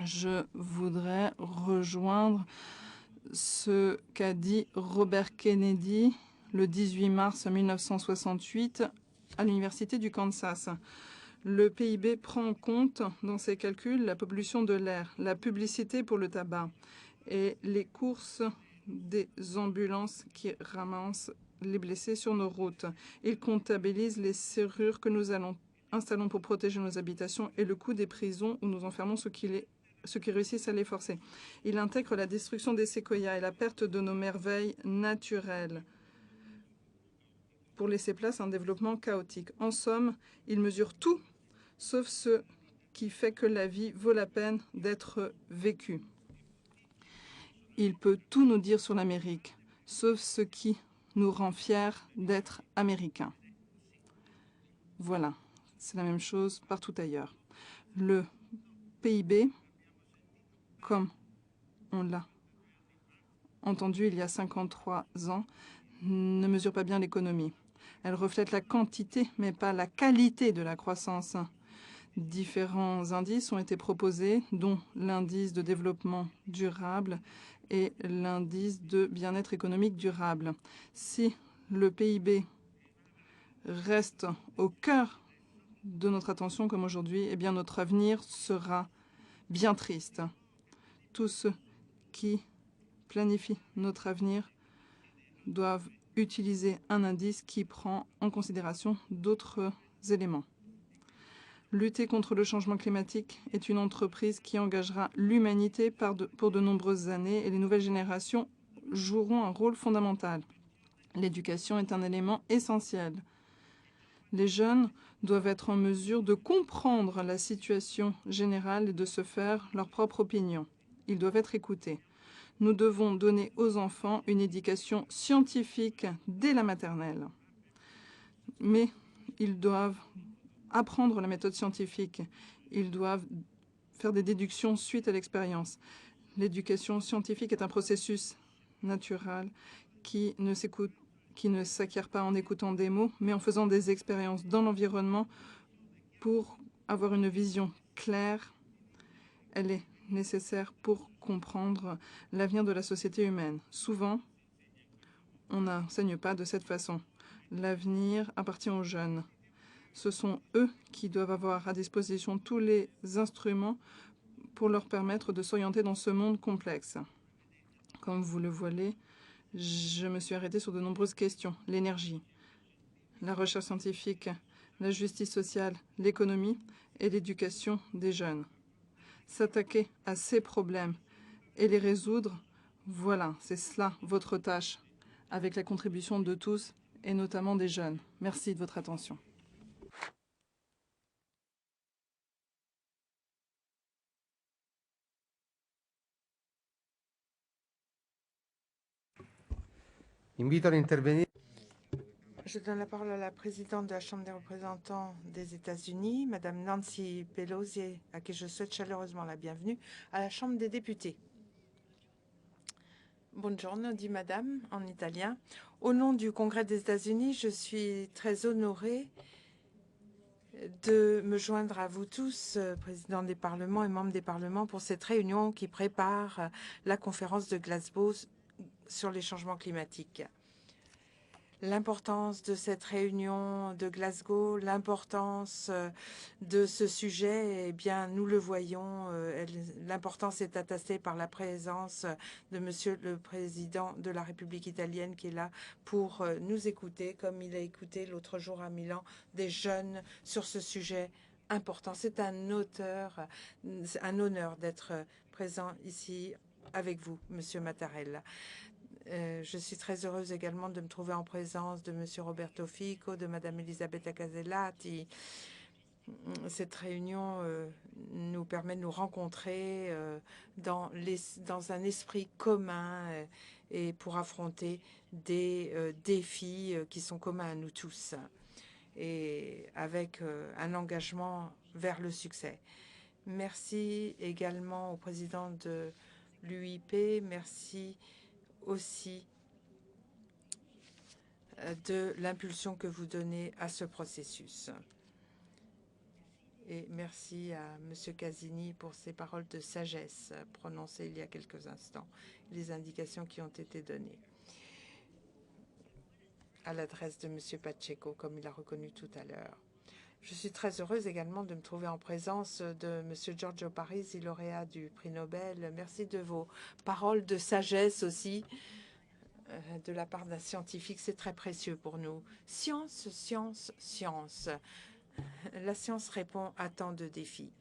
Je voudrais rejoindre ce qu'a dit Robert Kennedy le 18 mars 1968 à l'Université du Kansas. Le PIB prend en compte dans ses calculs la pollution de l'air, la publicité pour le tabac et les courses des ambulances qui ramassent les blessés sur nos routes. Il comptabilise les serrures que nous installons pour protéger nos habitations et le coût des prisons où nous enfermons ceux qui réussissent à les forcer. Il intègre la destruction des séquoias et la perte de nos merveilles naturelles pour laisser place à un développement chaotique. En somme, il mesure tout sauf ce qui fait que la vie vaut la peine d'être vécue. Il peut tout nous dire sur l'Amérique, sauf ce qui nous rend fiers d'être Américains. Voilà, c'est la même chose partout ailleurs. Le PIB, comme on l'a entendu il y a 53 ans, ne mesure pas bien l'économie. Elle reflète la quantité, mais pas la qualité de la croissance. Différents indices ont été proposés, dont l'indice de développement durable et l'indice de bien-être économique durable. Si le PIB reste au cœur de notre attention comme aujourd'hui, eh bien notre avenir sera bien triste. Tous ceux qui planifient notre avenir doivent utiliser un indice qui prend en considération d'autres éléments. Lutter contre le changement climatique est une entreprise qui engagera l'humanité pour de nombreuses années et les nouvelles générations joueront un rôle fondamental. L'éducation est un élément essentiel. Les jeunes doivent être en mesure de comprendre la situation générale et de se faire leur propre opinion. Ils doivent être écoutés. Nous devons donner aux enfants une éducation scientifique dès la maternelle. Mais ils doivent apprendre la méthode scientifique. Ils doivent faire des déductions suite à l'expérience. L'éducation scientifique est un processus naturel qui ne s'acquiert pas en écoutant des mots, mais en faisant des expériences dans l'environnement pour avoir une vision claire. Elle est nécessaire pour comprendre l'avenir de la société humaine. Souvent, on n'enseigne pas de cette façon. L'avenir appartient aux jeunes. Ce sont eux qui doivent avoir à disposition tous les instruments pour leur permettre de s'orienter dans ce monde complexe. Comme vous le voyez, je me suis arrêtée sur de nombreuses questions. L'énergie, la recherche scientifique, la justice sociale, l'économie et l'éducation des jeunes. S'attaquer à ces problèmes et les résoudre, voilà, c'est cela votre tâche, avec la contribution de tous et notamment des jeunes. Merci de votre attention. Invito ad intervenire. Je donne la parole à la présidente de la Chambre des représentants des États-Unis, Madame Nancy Pelosi, à qui je souhaite chaleureusement la bienvenue à la Chambre des députés. Buongiorno, dit Madame en italien. Au nom du Congrès des États-Unis, je suis très honorée de me joindre à vous tous, présidents des parlements et membres des parlements, pour cette réunion qui prépare la conférence de Glasgow sur les changements climatiques. L'importance de cette réunion de Glasgow, l'importance de ce sujet, eh bien, nous le voyons. L'importance est attestée par la présence de Monsieur le Président de la République italienne qui est là pour nous écouter, comme il a écouté l'autre jour à Milan des jeunes sur ce sujet important. C'est un honneur d'être présent ici avec vous, Monsieur Mattarella. Je suis très heureuse également de me trouver en présence de Monsieur Roberto Fico, de Madame Elisabetta Casellati. Cette réunion nous permet de nous rencontrer dans un esprit commun et pour affronter des défis qui sont communs à nous tous et avec un engagement vers le succès. Merci également au président de l'UIP. Merci aussi de l'impulsion que vous donnez à ce processus. Et merci à M. Casini pour ses paroles de sagesse prononcées il y a quelques instants, les indications qui ont été données à l'adresse de M. Pacheco, comme il a reconnu tout à l'heure. Je suis très heureuse également de me trouver en présence de M. Giorgio Parisi, lauréat du prix Nobel. Merci de vos paroles de sagesse aussi, de la part d'un scientifique. C'est très précieux pour nous. Science, science, science. La science répond à tant de défis,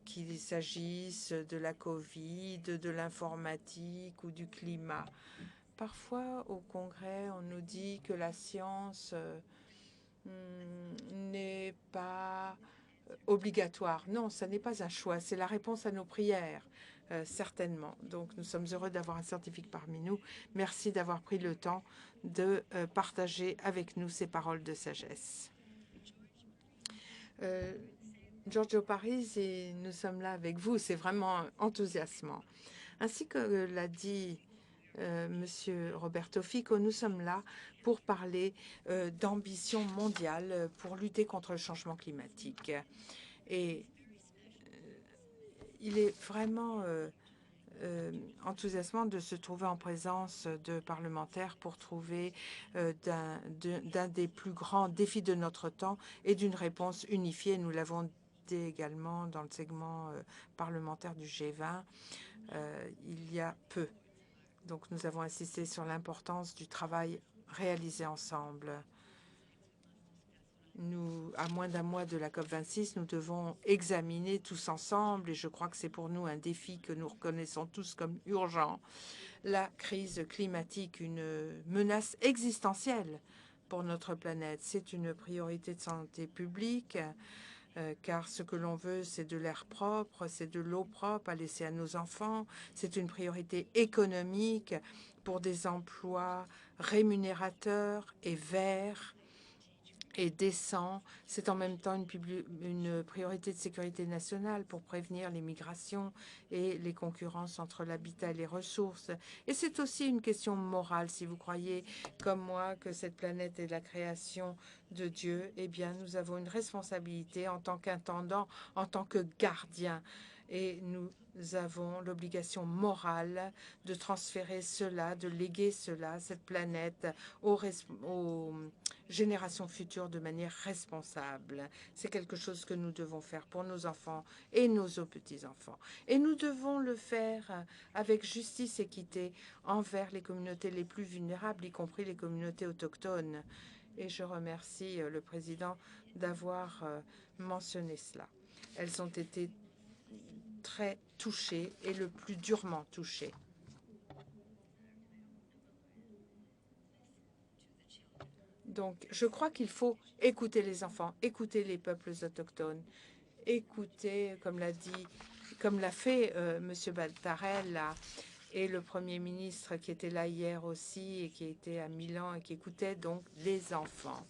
qu'il s'agisse de la Covid, de l'informatique ou du climat. Parfois, au Congrès, on nous dit que la science n'est pas obligatoire. Non, ça n'est pas un choix, c'est la réponse à nos prières, certainement. Donc nous sommes heureux d'avoir un scientifique parmi nous. Merci d'avoir pris le temps de partager avec nous ces paroles de sagesse. Giorgio Parisi, et nous sommes là avec vous, c'est vraiment enthousiasmant. Ainsi que l'a dit Monsieur Roberto Fico, nous sommes là pour parler d'ambition mondiale pour lutter contre le changement climatique. Et il est vraiment enthousiasmant de se trouver en présence de parlementaires pour trouver d'un des plus grands défis de notre temps et d'une réponse unifiée. Nous l'avons dit également dans le segment parlementaire du G20 il y a peu. Donc nous avons insisté sur l'importance du travail réalisé ensemble. Nous, à moins d'un mois de la COP26, nous devons examiner tous ensemble, et je crois que c'est pour nous un défi que nous reconnaissons tous comme urgent, la crise climatique, une menace existentielle pour notre planète. C'est une priorité de santé publique, car ce que l'on veut, c'est de l'air propre, c'est de l'eau propre à laisser à nos enfants. C'est une priorité économique pour des emplois rémunérateurs et verts et décent. C'est en même temps une priorité de sécurité nationale pour prévenir les migrations et les concurrences entre l'habitat et les ressources. Et c'est aussi une question morale. Si vous croyez, comme moi, que cette planète est la création de Dieu, eh bien, nous avons une responsabilité en tant qu'intendant, en tant que gardien. Et nous avons l'obligation morale de transférer cela, de léguer cela, cette planète, aux générations futures de manière responsable. C'est quelque chose que nous devons faire pour nos enfants et nos petits-enfants. Et nous devons le faire avec justice et équité envers les communautés les plus vulnérables, y compris les communautés autochtones. Et je remercie le président d'avoir mentionné cela. Elles ont été très touchées et le plus durement touchées. Donc, je crois qu'il faut écouter les enfants, écouter les peuples autochtones, écouter, comme l'a fait M. Baltarel et le Premier ministre qui était là hier aussi et qui était à Milan et qui écoutait donc les enfants.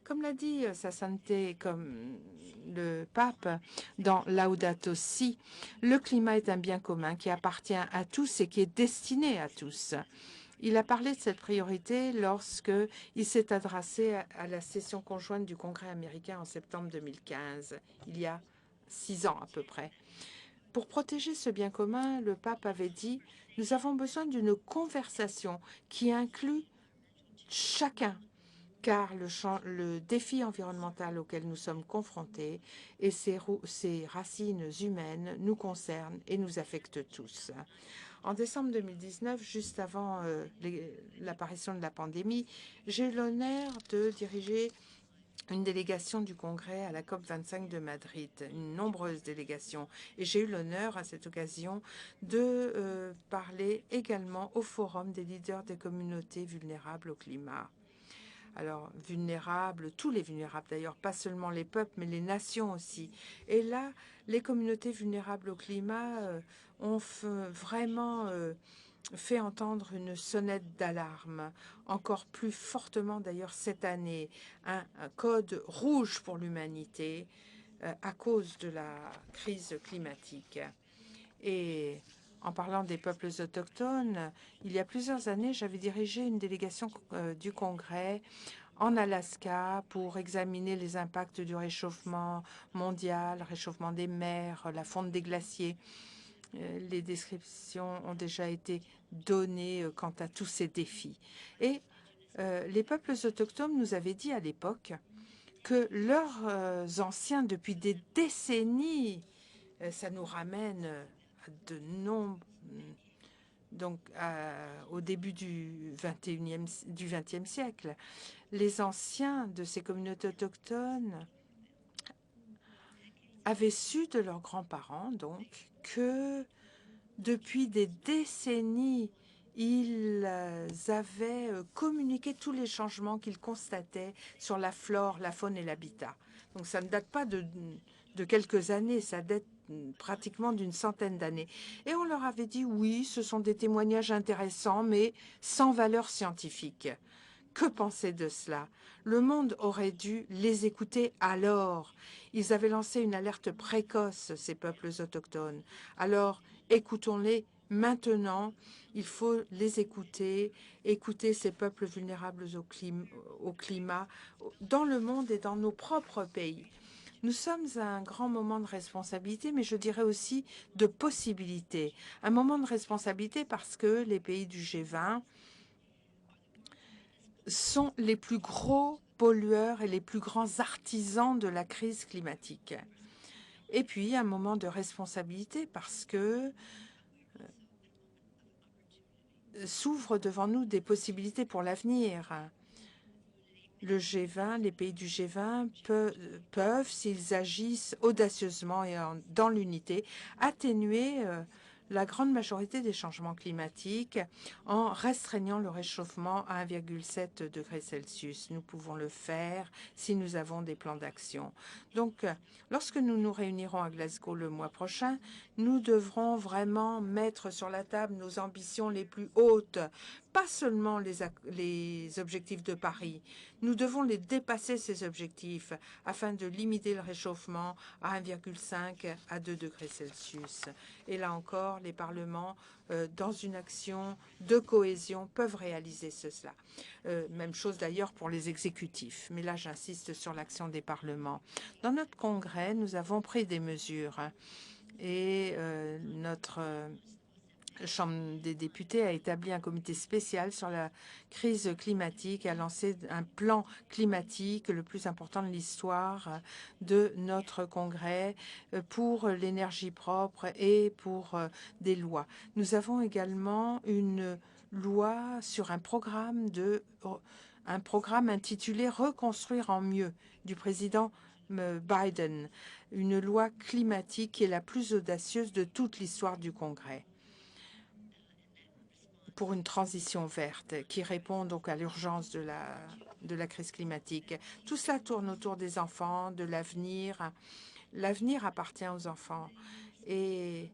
Comme l'a dit Sa Sainteté, comme le pape dans Laudato Si, le climat est un bien commun qui appartient à tous et qui est destiné à tous. Il a parlé de cette priorité lorsqu'il s'est adressé à la session conjointe du Congrès américain en septembre 2015, il y a 6 ans à peu près. Pour protéger ce bien commun, le pape avait dit « Nous avons besoin d'une conversation qui inclut chacun, car le défi environnemental auquel nous sommes confrontés et ses racines humaines nous concernent et nous affectent tous. » En décembre 2019, juste avant l'apparition de la pandémie, j'ai eu l'honneur de diriger une délégation du Congrès à la COP25 de Madrid, une nombreuse délégation. Et j'ai eu l'honneur à cette occasion de parler également au Forum des leaders des communautés vulnérables au climat. Alors, vulnérables, tous les vulnérables d'ailleurs, pas seulement les peuples, mais les nations aussi. Et là, les communautés vulnérables au climat ont vraiment fait entendre une sonnette d'alarme, encore plus fortement d'ailleurs cette année, un code rouge pour l'humanité à cause de la crise climatique. Et en parlant des peuples autochtones, il y a plusieurs années, j'avais dirigé une délégation du Congrès en Alaska pour examiner les impacts du réchauffement mondial, réchauffement des mers, la fonte des glaciers. Les descriptions ont déjà été données quant à tous ces défis. Et les peuples autochtones nous avaient dit à l'époque que leurs anciens, depuis des décennies, ça nous ramène de nombreux, donc au début du XXe siècle, les anciens de ces communautés autochtones avaient su de leurs grands-parents donc que depuis des décennies, ils avaient communiqué tous les changements qu'ils constataient sur la flore, la faune et l'habitat. Donc ça ne date pas de quelques années, ça date pratiquement d'une centaine d'années. Et on leur avait dit, oui, ce sont des témoignages intéressants, mais sans valeur scientifique. Que penser de cela? Le monde aurait dû les écouter alors. Ils avaient lancé une alerte précoce, ces peuples autochtones. Alors, écoutons-les maintenant. Il faut les écouter, écouter ces peuples vulnérables au climat dans le monde et dans nos propres pays. Nous sommes à un grand moment de responsabilité, mais je dirais aussi de possibilité. Un moment de responsabilité parce que les pays du G20 sont les plus gros pollueurs et les plus grands artisans de la crise climatique. Et puis, un moment de responsabilité parce que s'ouvrent devant nous des possibilités pour l'avenir. Le G20, les pays du G20 peuvent, s'ils agissent audacieusement et dans l'unité, atténuer la grande majorité des changements climatiques en restreignant le réchauffement à 1,7 degré Celsius. Nous pouvons le faire si nous avons des plans d'action. Donc, lorsque nous nous réunirons à Glasgow le mois prochain, nous devrons vraiment mettre sur la table nos ambitions les plus hautes, pas seulement les objectifs de Paris. Nous devons les dépasser, ces objectifs, afin de limiter le réchauffement à 1,5 à 2 degrés Celsius. Et là encore, les parlements, dans une action de cohésion, peuvent réaliser cela. Même chose d'ailleurs pour les exécutifs. Mais là, j'insiste sur l'action des parlements. Dans notre congrès, nous avons pris des mesures. Et notre Chambre des députés a établi un comité spécial sur la crise climatique et a lancé un plan climatique, le plus important de l'histoire de notre Congrès, pour l'énergie propre et pour des lois. Nous avons également une loi sur un programme intitulé « Reconstruire en mieux » du président Biden, une loi climatique qui est la plus audacieuse de toute l'histoire du Congrès, pour une transition verte qui répond donc à l'urgence de la crise climatique. Tout cela tourne autour des enfants, de l'avenir. L'avenir appartient aux enfants et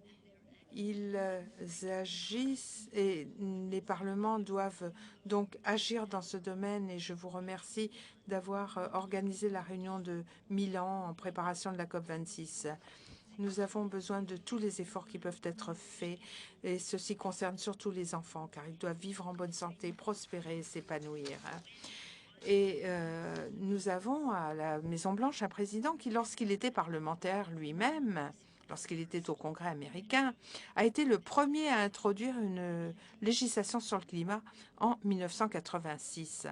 ils agissent et les parlements doivent donc agir dans ce domaine et je vous remercie d'avoir organisé la réunion de Milan en préparation de la COP26. Nous avons besoin de tous les efforts qui peuvent être faits et ceci concerne surtout les enfants car ils doivent vivre en bonne santé, prospérer et s'épanouir. Et nous avons à la Maison-Blanche un président qui, lorsqu'il était parlementaire lui-même, lorsqu'il était au Congrès américain, a été le premier à introduire une législation sur le climat en 1986.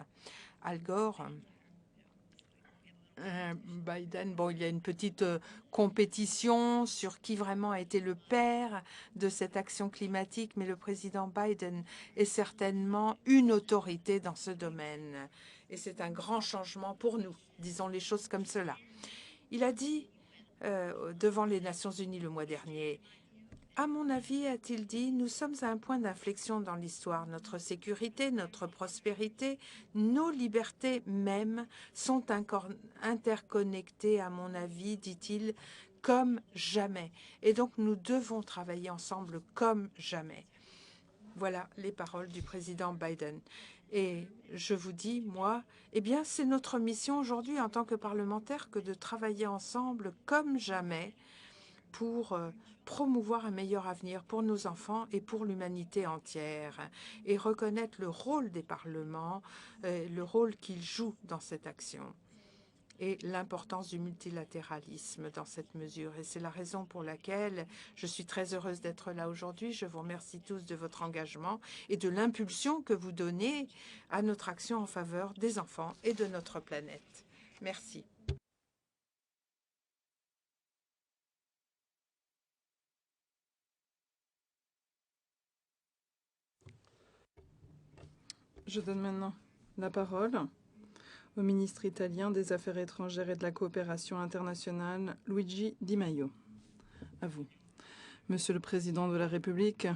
Al Gore, Biden, bon, il y a une petite compétition sur qui vraiment a été le père de cette action climatique, mais le président Biden est certainement une autorité dans ce domaine. Et c'est un grand changement pour nous, disons les choses comme cela. Il a dit devant les Nations Unies le mois dernier, à mon avis, a-t-il dit, nous sommes à un point d'inflexion dans l'histoire. Notre sécurité, notre prospérité, nos libertés même sont interconnectées, à mon avis, dit-il, comme jamais. Et donc, nous devons travailler ensemble comme jamais. Voilà les paroles du président Biden. Et je vous dis, moi, eh bien, c'est notre mission aujourd'hui en tant que parlementaire que de travailler ensemble comme jamais pour promouvoir un meilleur avenir pour nos enfants et pour l'humanité entière et reconnaître le rôle des parlements, le rôle qu'ils jouent dans cette action et l'importance du multilatéralisme dans cette mesure. Et c'est la raison pour laquelle je suis très heureuse d'être là aujourd'hui. Je vous remercie tous de votre engagement et de l'impulsion que vous donnez à notre action en faveur des enfants et de notre planète. Merci. Je donne maintenant la parole au ministre italien des Affaires étrangères et de la coopération internationale, Luigi Di Maio. À vous. Monsieur le Président de la République,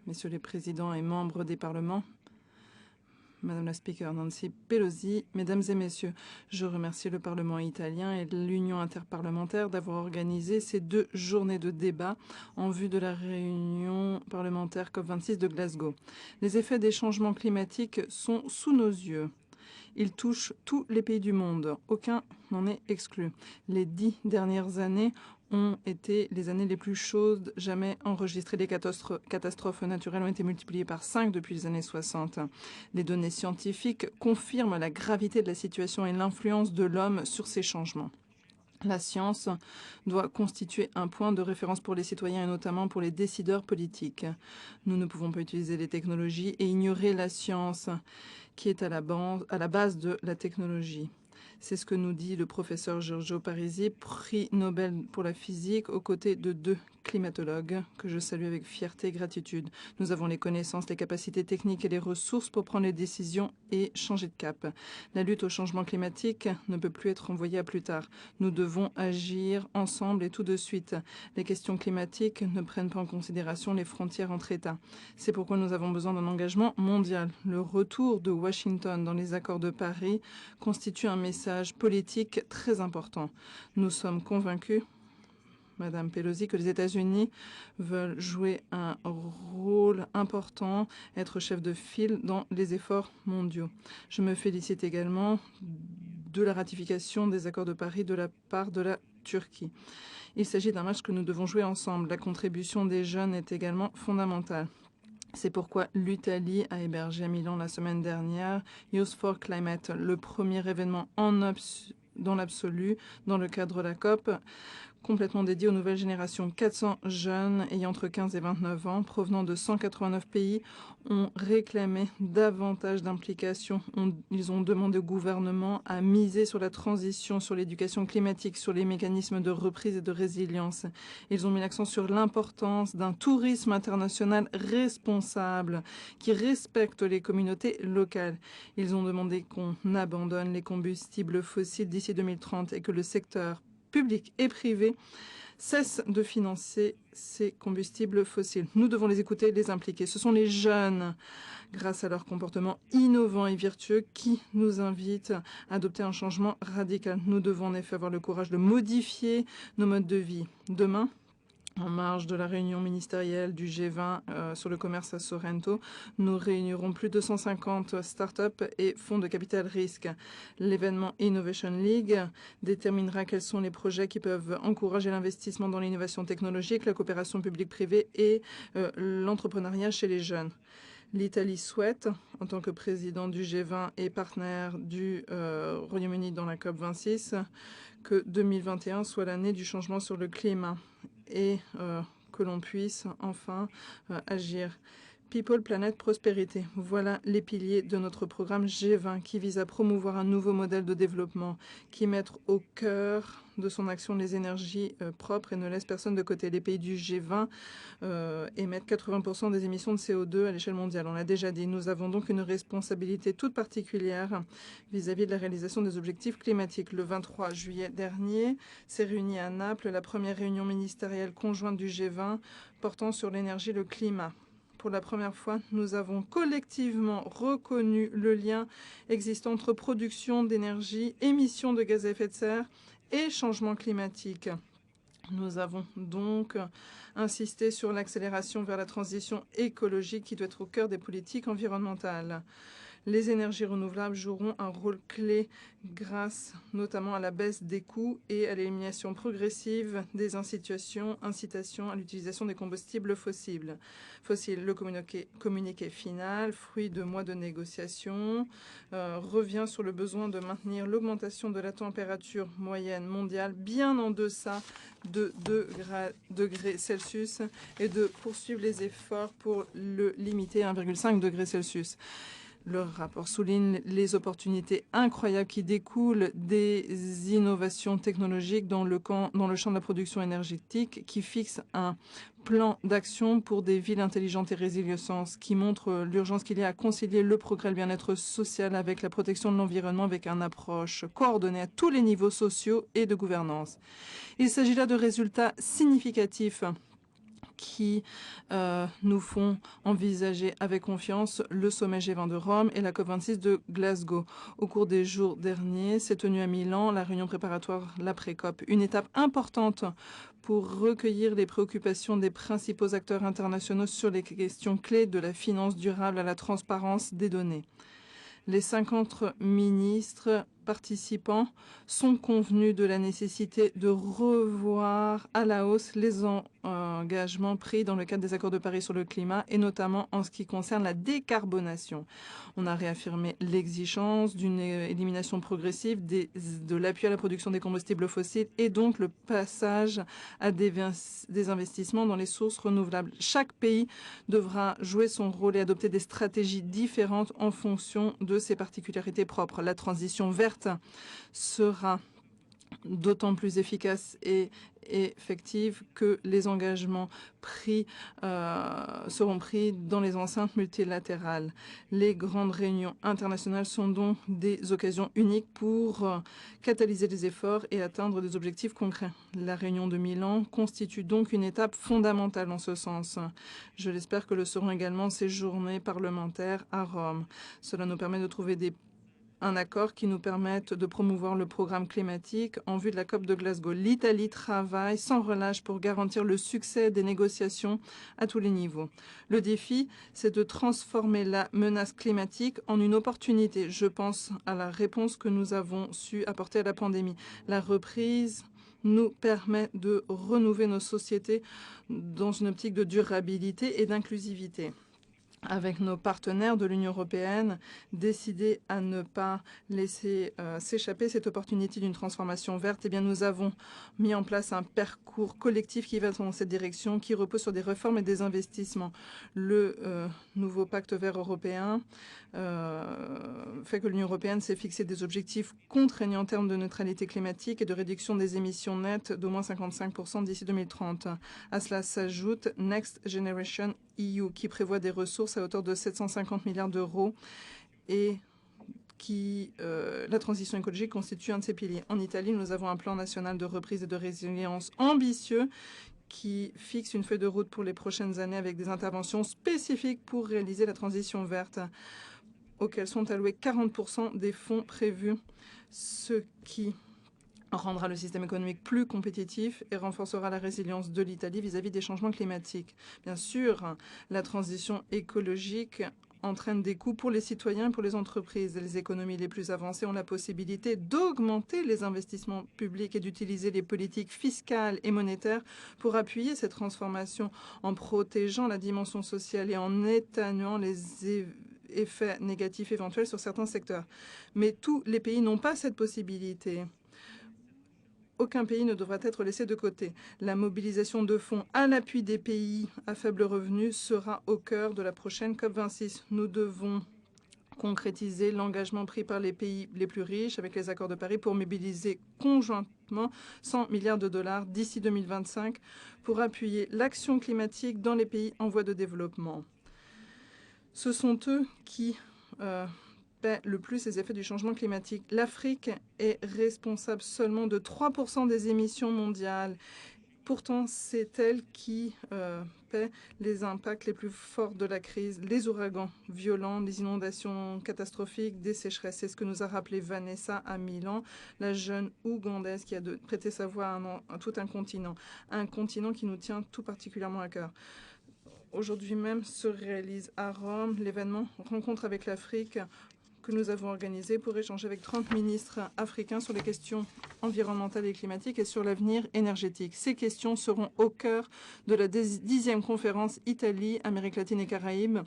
Messieurs les Présidents et membres des parlements, Madame la Speaker Nancy Pelosi, Mesdames et Messieurs, je remercie le Parlement italien et l'Union interparlementaire d'avoir organisé ces 2 journées de débat en vue de la réunion parlementaire COP26 de Glasgow. Les effets des changements climatiques sont sous nos yeux. Ils touchent tous les pays du monde. Aucun n'en est exclu. Les 10 dernières années ont été les années les plus chaudes jamais enregistrées. Les catastrophes naturelles ont été multipliées par 5 depuis les années 60. Les données scientifiques confirment la gravité de la situation et l'influence de l'homme sur ces changements. La science doit constituer un point de référence pour les citoyens et notamment pour les décideurs politiques. Nous ne pouvons pas utiliser les technologies et ignorer la science qui est à la base de la technologie. C'est ce que nous dit le professeur Giorgio Parisi, prix Nobel pour la physique, aux côtés de 2 climatologues que je salue avec fierté et gratitude. Nous avons les connaissances, les capacités techniques et les ressources pour prendre les décisions et changer de cap. La lutte au changement climatique ne peut plus être envoyée à plus tard. Nous devons agir ensemble et tout de suite. Les questions climatiques ne prennent pas en considération les frontières entre États. C'est pourquoi nous avons besoin d'un engagement mondial. Le retour de Washington dans les accords de Paris constitue un message politique très important. Nous sommes convaincus, Madame Pelosi, que les États-Unis veulent jouer un rôle important, être chef de file dans les efforts mondiaux. Je me félicite également de la ratification des accords de Paris de la part de la Turquie. Il s'agit d'un match que nous devons jouer ensemble. La contribution des jeunes est également fondamentale. C'est pourquoi l'Italie a hébergé à Milan la semaine dernière Youth for Climate, le premier événement dans l'absolu dans le cadre de la COP, complètement dédié aux nouvelles générations. 400 jeunes ayant entre 15 et 29 ans, provenant de 189 pays, ont réclamé davantage d'implication. Ils ont demandé au gouvernement à miser sur la transition, sur l'éducation climatique, sur les mécanismes de reprise et de résilience. Ils ont mis l'accent sur l'importance d'un tourisme international responsable qui respecte les communautés locales. Ils ont demandé qu'on abandonne les combustibles fossiles d'ici 2030 et que le secteur public et privé cessent de financer ces combustibles fossiles. Nous devons les écouter, les impliquer. Ce sont les jeunes, grâce à leur comportement innovant et vertueux, qui nous invitent à adopter un changement radical. Nous devons en effet avoir le courage de modifier nos modes de vie. Demain, en marge de la réunion ministérielle du G20 sur le commerce à Sorrento, nous réunirons plus de 150 startups et fonds de capital risque. L'événement Innovation League déterminera quels sont les projets qui peuvent encourager l'investissement dans l'innovation technologique, la coopération publique-privée et l'entrepreneuriat chez les jeunes. L'Italie souhaite, en tant que président du G20 et partenaire du Royaume-Uni dans la COP26, que 2021 soit l'année du changement sur le climat et que l'on puisse enfin agir. People, Planète, Prospérité. Voilà les piliers de notre programme G20 qui vise à promouvoir un nouveau modèle de développement, qui met au cœur de son action les énergies propres et ne laisse personne de côté. Les pays du G20 émettent 80% des émissions de CO2 à l'échelle mondiale. On l'a déjà dit, nous avons donc une responsabilité toute particulière vis-à-vis de la réalisation des objectifs climatiques. Le 23 juillet dernier s'est réunie à Naples la première réunion ministérielle conjointe du G20 portant sur l'énergie et le climat. Pour la première fois, nous avons collectivement reconnu le lien existant entre production d'énergie, émissions de gaz à effet de serre et changement climatique. Nous avons donc insisté sur l'accélération vers la transition écologique qui doit être au cœur des politiques environnementales. Les énergies renouvelables joueront un rôle clé grâce notamment à la baisse des coûts et à l'élimination progressive des incitations à l'utilisation des combustibles fossiles. Le communiqué final, fruit de mois de négociations, revient sur le besoin de maintenir l'augmentation de la température moyenne mondiale bien en deçà de 2 degrés Celsius et de poursuivre les efforts pour le limiter à 1,5 degré Celsius. Le rapport souligne les opportunités incroyables qui découlent des innovations technologiques dans le champ de la production énergétique, qui fixe un plan d'action pour des villes intelligentes et résilientes, qui montre l'urgence qu'il y a à concilier le progrès et le bien-être social avec la protection de l'environnement, avec une approche coordonnée à tous les niveaux sociaux et de gouvernance. Il s'agit là de résultats significatifs qui nous font envisager avec confiance le sommet G20 de Rome et la COP26 de Glasgow. Au cours des jours derniers, s'est tenue à Milan la réunion préparatoire, l'après-COP, une étape importante pour recueillir les préoccupations des principaux acteurs internationaux sur les questions clés de la finance durable à la transparence des données. Les 50 ministres participants sont convenus de la nécessité de revoir à la hausse les engagements pris dans le cadre des accords de Paris sur le climat et notamment en ce qui concerne la décarbonation. On a réaffirmé l'exigence d'une élimination progressive de l'appui à la production des combustibles fossiles et donc le passage à des investissements dans les sources renouvelables. Chaque pays devra jouer son rôle et adopter des stratégies différentes en fonction de ses particularités propres. La transition verte sera d'autant plus efficace et effective que les engagements seront pris dans les enceintes multilatérales. Les grandes réunions internationales sont donc des occasions uniques pour catalyser les efforts et atteindre des objectifs concrets. La réunion de Milan constitue donc une étape fondamentale en ce sens. Je l'espère que le seront également ces journées parlementaires à Rome. Cela nous permet de trouver un accord qui nous permette de promouvoir le programme climatique en vue de la COP de Glasgow. L'Italie travaille sans relâche pour garantir le succès des négociations à tous les niveaux. Le défi, c'est de transformer la menace climatique en une opportunité. Je pense à la réponse que nous avons su apporter à la pandémie. La reprise nous permet de renouveler nos sociétés dans une optique de durabilité et d'inclusivité. Avec nos partenaires de l'Union européenne, décidés à ne pas laisser s'échapper cette opportunité d'une transformation verte, eh bien, nous avons mis en place un parcours collectif qui va dans cette direction, qui repose sur des réformes et des investissements. Le nouveau pacte vert européen fait que l'Union européenne s'est fixé des objectifs contraignants en termes de neutralité climatique et de réduction des émissions nettes d'au moins 55% d'ici 2030. À cela s'ajoute Next Generation EU qui prévoit des ressources à hauteur de 750 milliards d'euros et la transition écologique constitue un de ses piliers. En Italie, nous avons un plan national de reprise et de résilience ambitieux qui fixe une feuille de route pour les prochaines années avec des interventions spécifiques pour réaliser la transition verte, auxquelles sont alloués 40% des fonds prévus, ce qui rendra le système économique plus compétitif et renforcera la résilience de l'Italie vis-à-vis des changements climatiques. Bien sûr, la transition écologique entraîne des coûts pour les citoyens et pour les entreprises. Les économies les plus avancées ont la possibilité d'augmenter les investissements publics et d'utiliser les politiques fiscales et monétaires pour appuyer cette transformation en protégeant la dimension sociale et en éteignant les effets négatifs éventuels sur certains secteurs. Mais tous les pays n'ont pas cette possibilité. Aucun pays ne devra être laissé de côté. La mobilisation de fonds à l'appui des pays à faible revenu sera au cœur de la prochaine COP26. Nous devons concrétiser l'engagement pris par les pays les plus riches avec les accords de Paris pour mobiliser conjointement 100 milliards de dollars d'ici 2025 pour appuyer l'action climatique dans les pays en voie de développement. Ce sont eux qui paie le plus les effets du changement climatique. L'Afrique est responsable seulement de 3% des émissions mondiales. Pourtant, c'est elle qui paie les impacts les plus forts de la crise, les ouragans violents, les inondations catastrophiques, des sécheresses. C'est ce que nous a rappelé Vanessa à Milan, la jeune Ougandaise qui a prêté sa voix à tout un continent qui nous tient tout particulièrement à cœur. Aujourd'hui même se réalise à Rome l'événement Rencontre avec l'Afrique que nous avons organisé pour échanger avec 30 ministres africains sur les questions environnementales et climatiques et sur l'avenir énergétique. Ces questions seront au cœur de la 10e conférence Italie, Amérique latine et Caraïbes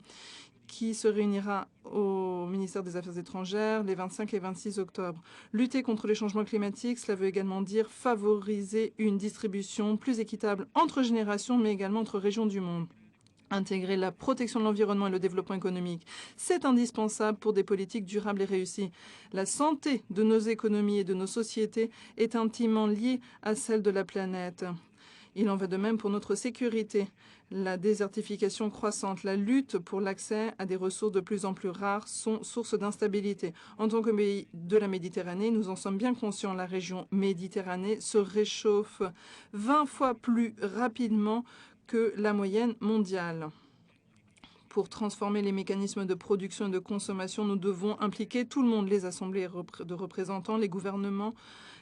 qui se réunira au ministère des Affaires étrangères les 25 et 26 octobre. Lutter contre les changements climatiques, cela veut également dire favoriser une distribution plus équitable entre générations, mais également entre régions du monde. Intégrer la protection de l'environnement et le développement économique, c'est indispensable pour des politiques durables et réussies. La santé de nos économies et de nos sociétés est intimement liée à celle de la planète. Il en va de même pour notre sécurité. La désertification croissante, la lutte pour l'accès à des ressources de plus en plus rares sont source d'instabilité. En tant que pays de la Méditerranée, nous en sommes bien conscients. La région Méditerranée se réchauffe 20 fois plus rapidement que la moyenne mondiale. Pour transformer les mécanismes de production et de consommation, nous devons impliquer tout le monde, les assemblées de représentants, les gouvernements,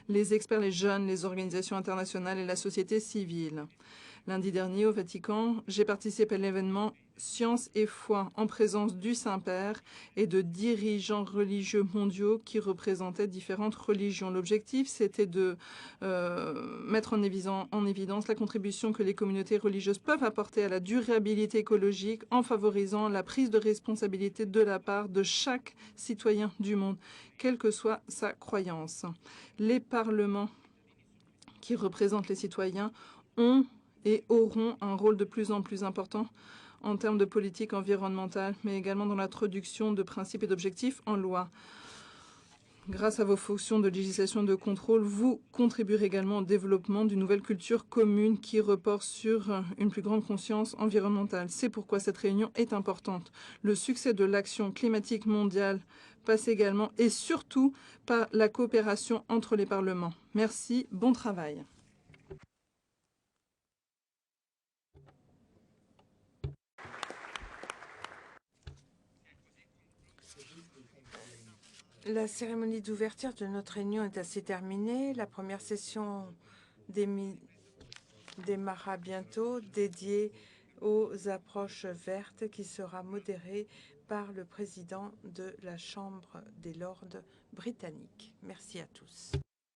les experts, les jeunes, les organisations internationales et la société civile. Lundi dernier, au Vatican, j'ai participé à l'événement Science et foi en présence du Saint-Père et de dirigeants religieux mondiaux qui représentaient différentes religions. L'objectif, c'était de mettre en évidence la contribution que les communautés religieuses peuvent apporter à la durabilité écologique en favorisant la prise de responsabilité de la part de chaque citoyen du monde, quelle que soit sa croyance. Les parlements qui représentent les citoyens ont et auront un rôle de plus en plus important en termes de politique environnementale, mais également dans l'introduction de principes et d'objectifs en loi. Grâce à vos fonctions de législation et de contrôle, vous contribuerez également au développement d'une nouvelle culture commune qui repose sur une plus grande conscience environnementale. C'est pourquoi cette réunion est importante. Le succès de l'action climatique mondiale passe également et surtout par la coopération entre les parlements. Merci, bon travail. La cérémonie d'ouverture de notre réunion est ainsi terminée. La première session démarrera bientôt, dédiée aux approches vertes, qui sera modérée par le président de la Chambre des Lords britannique. Merci à tous.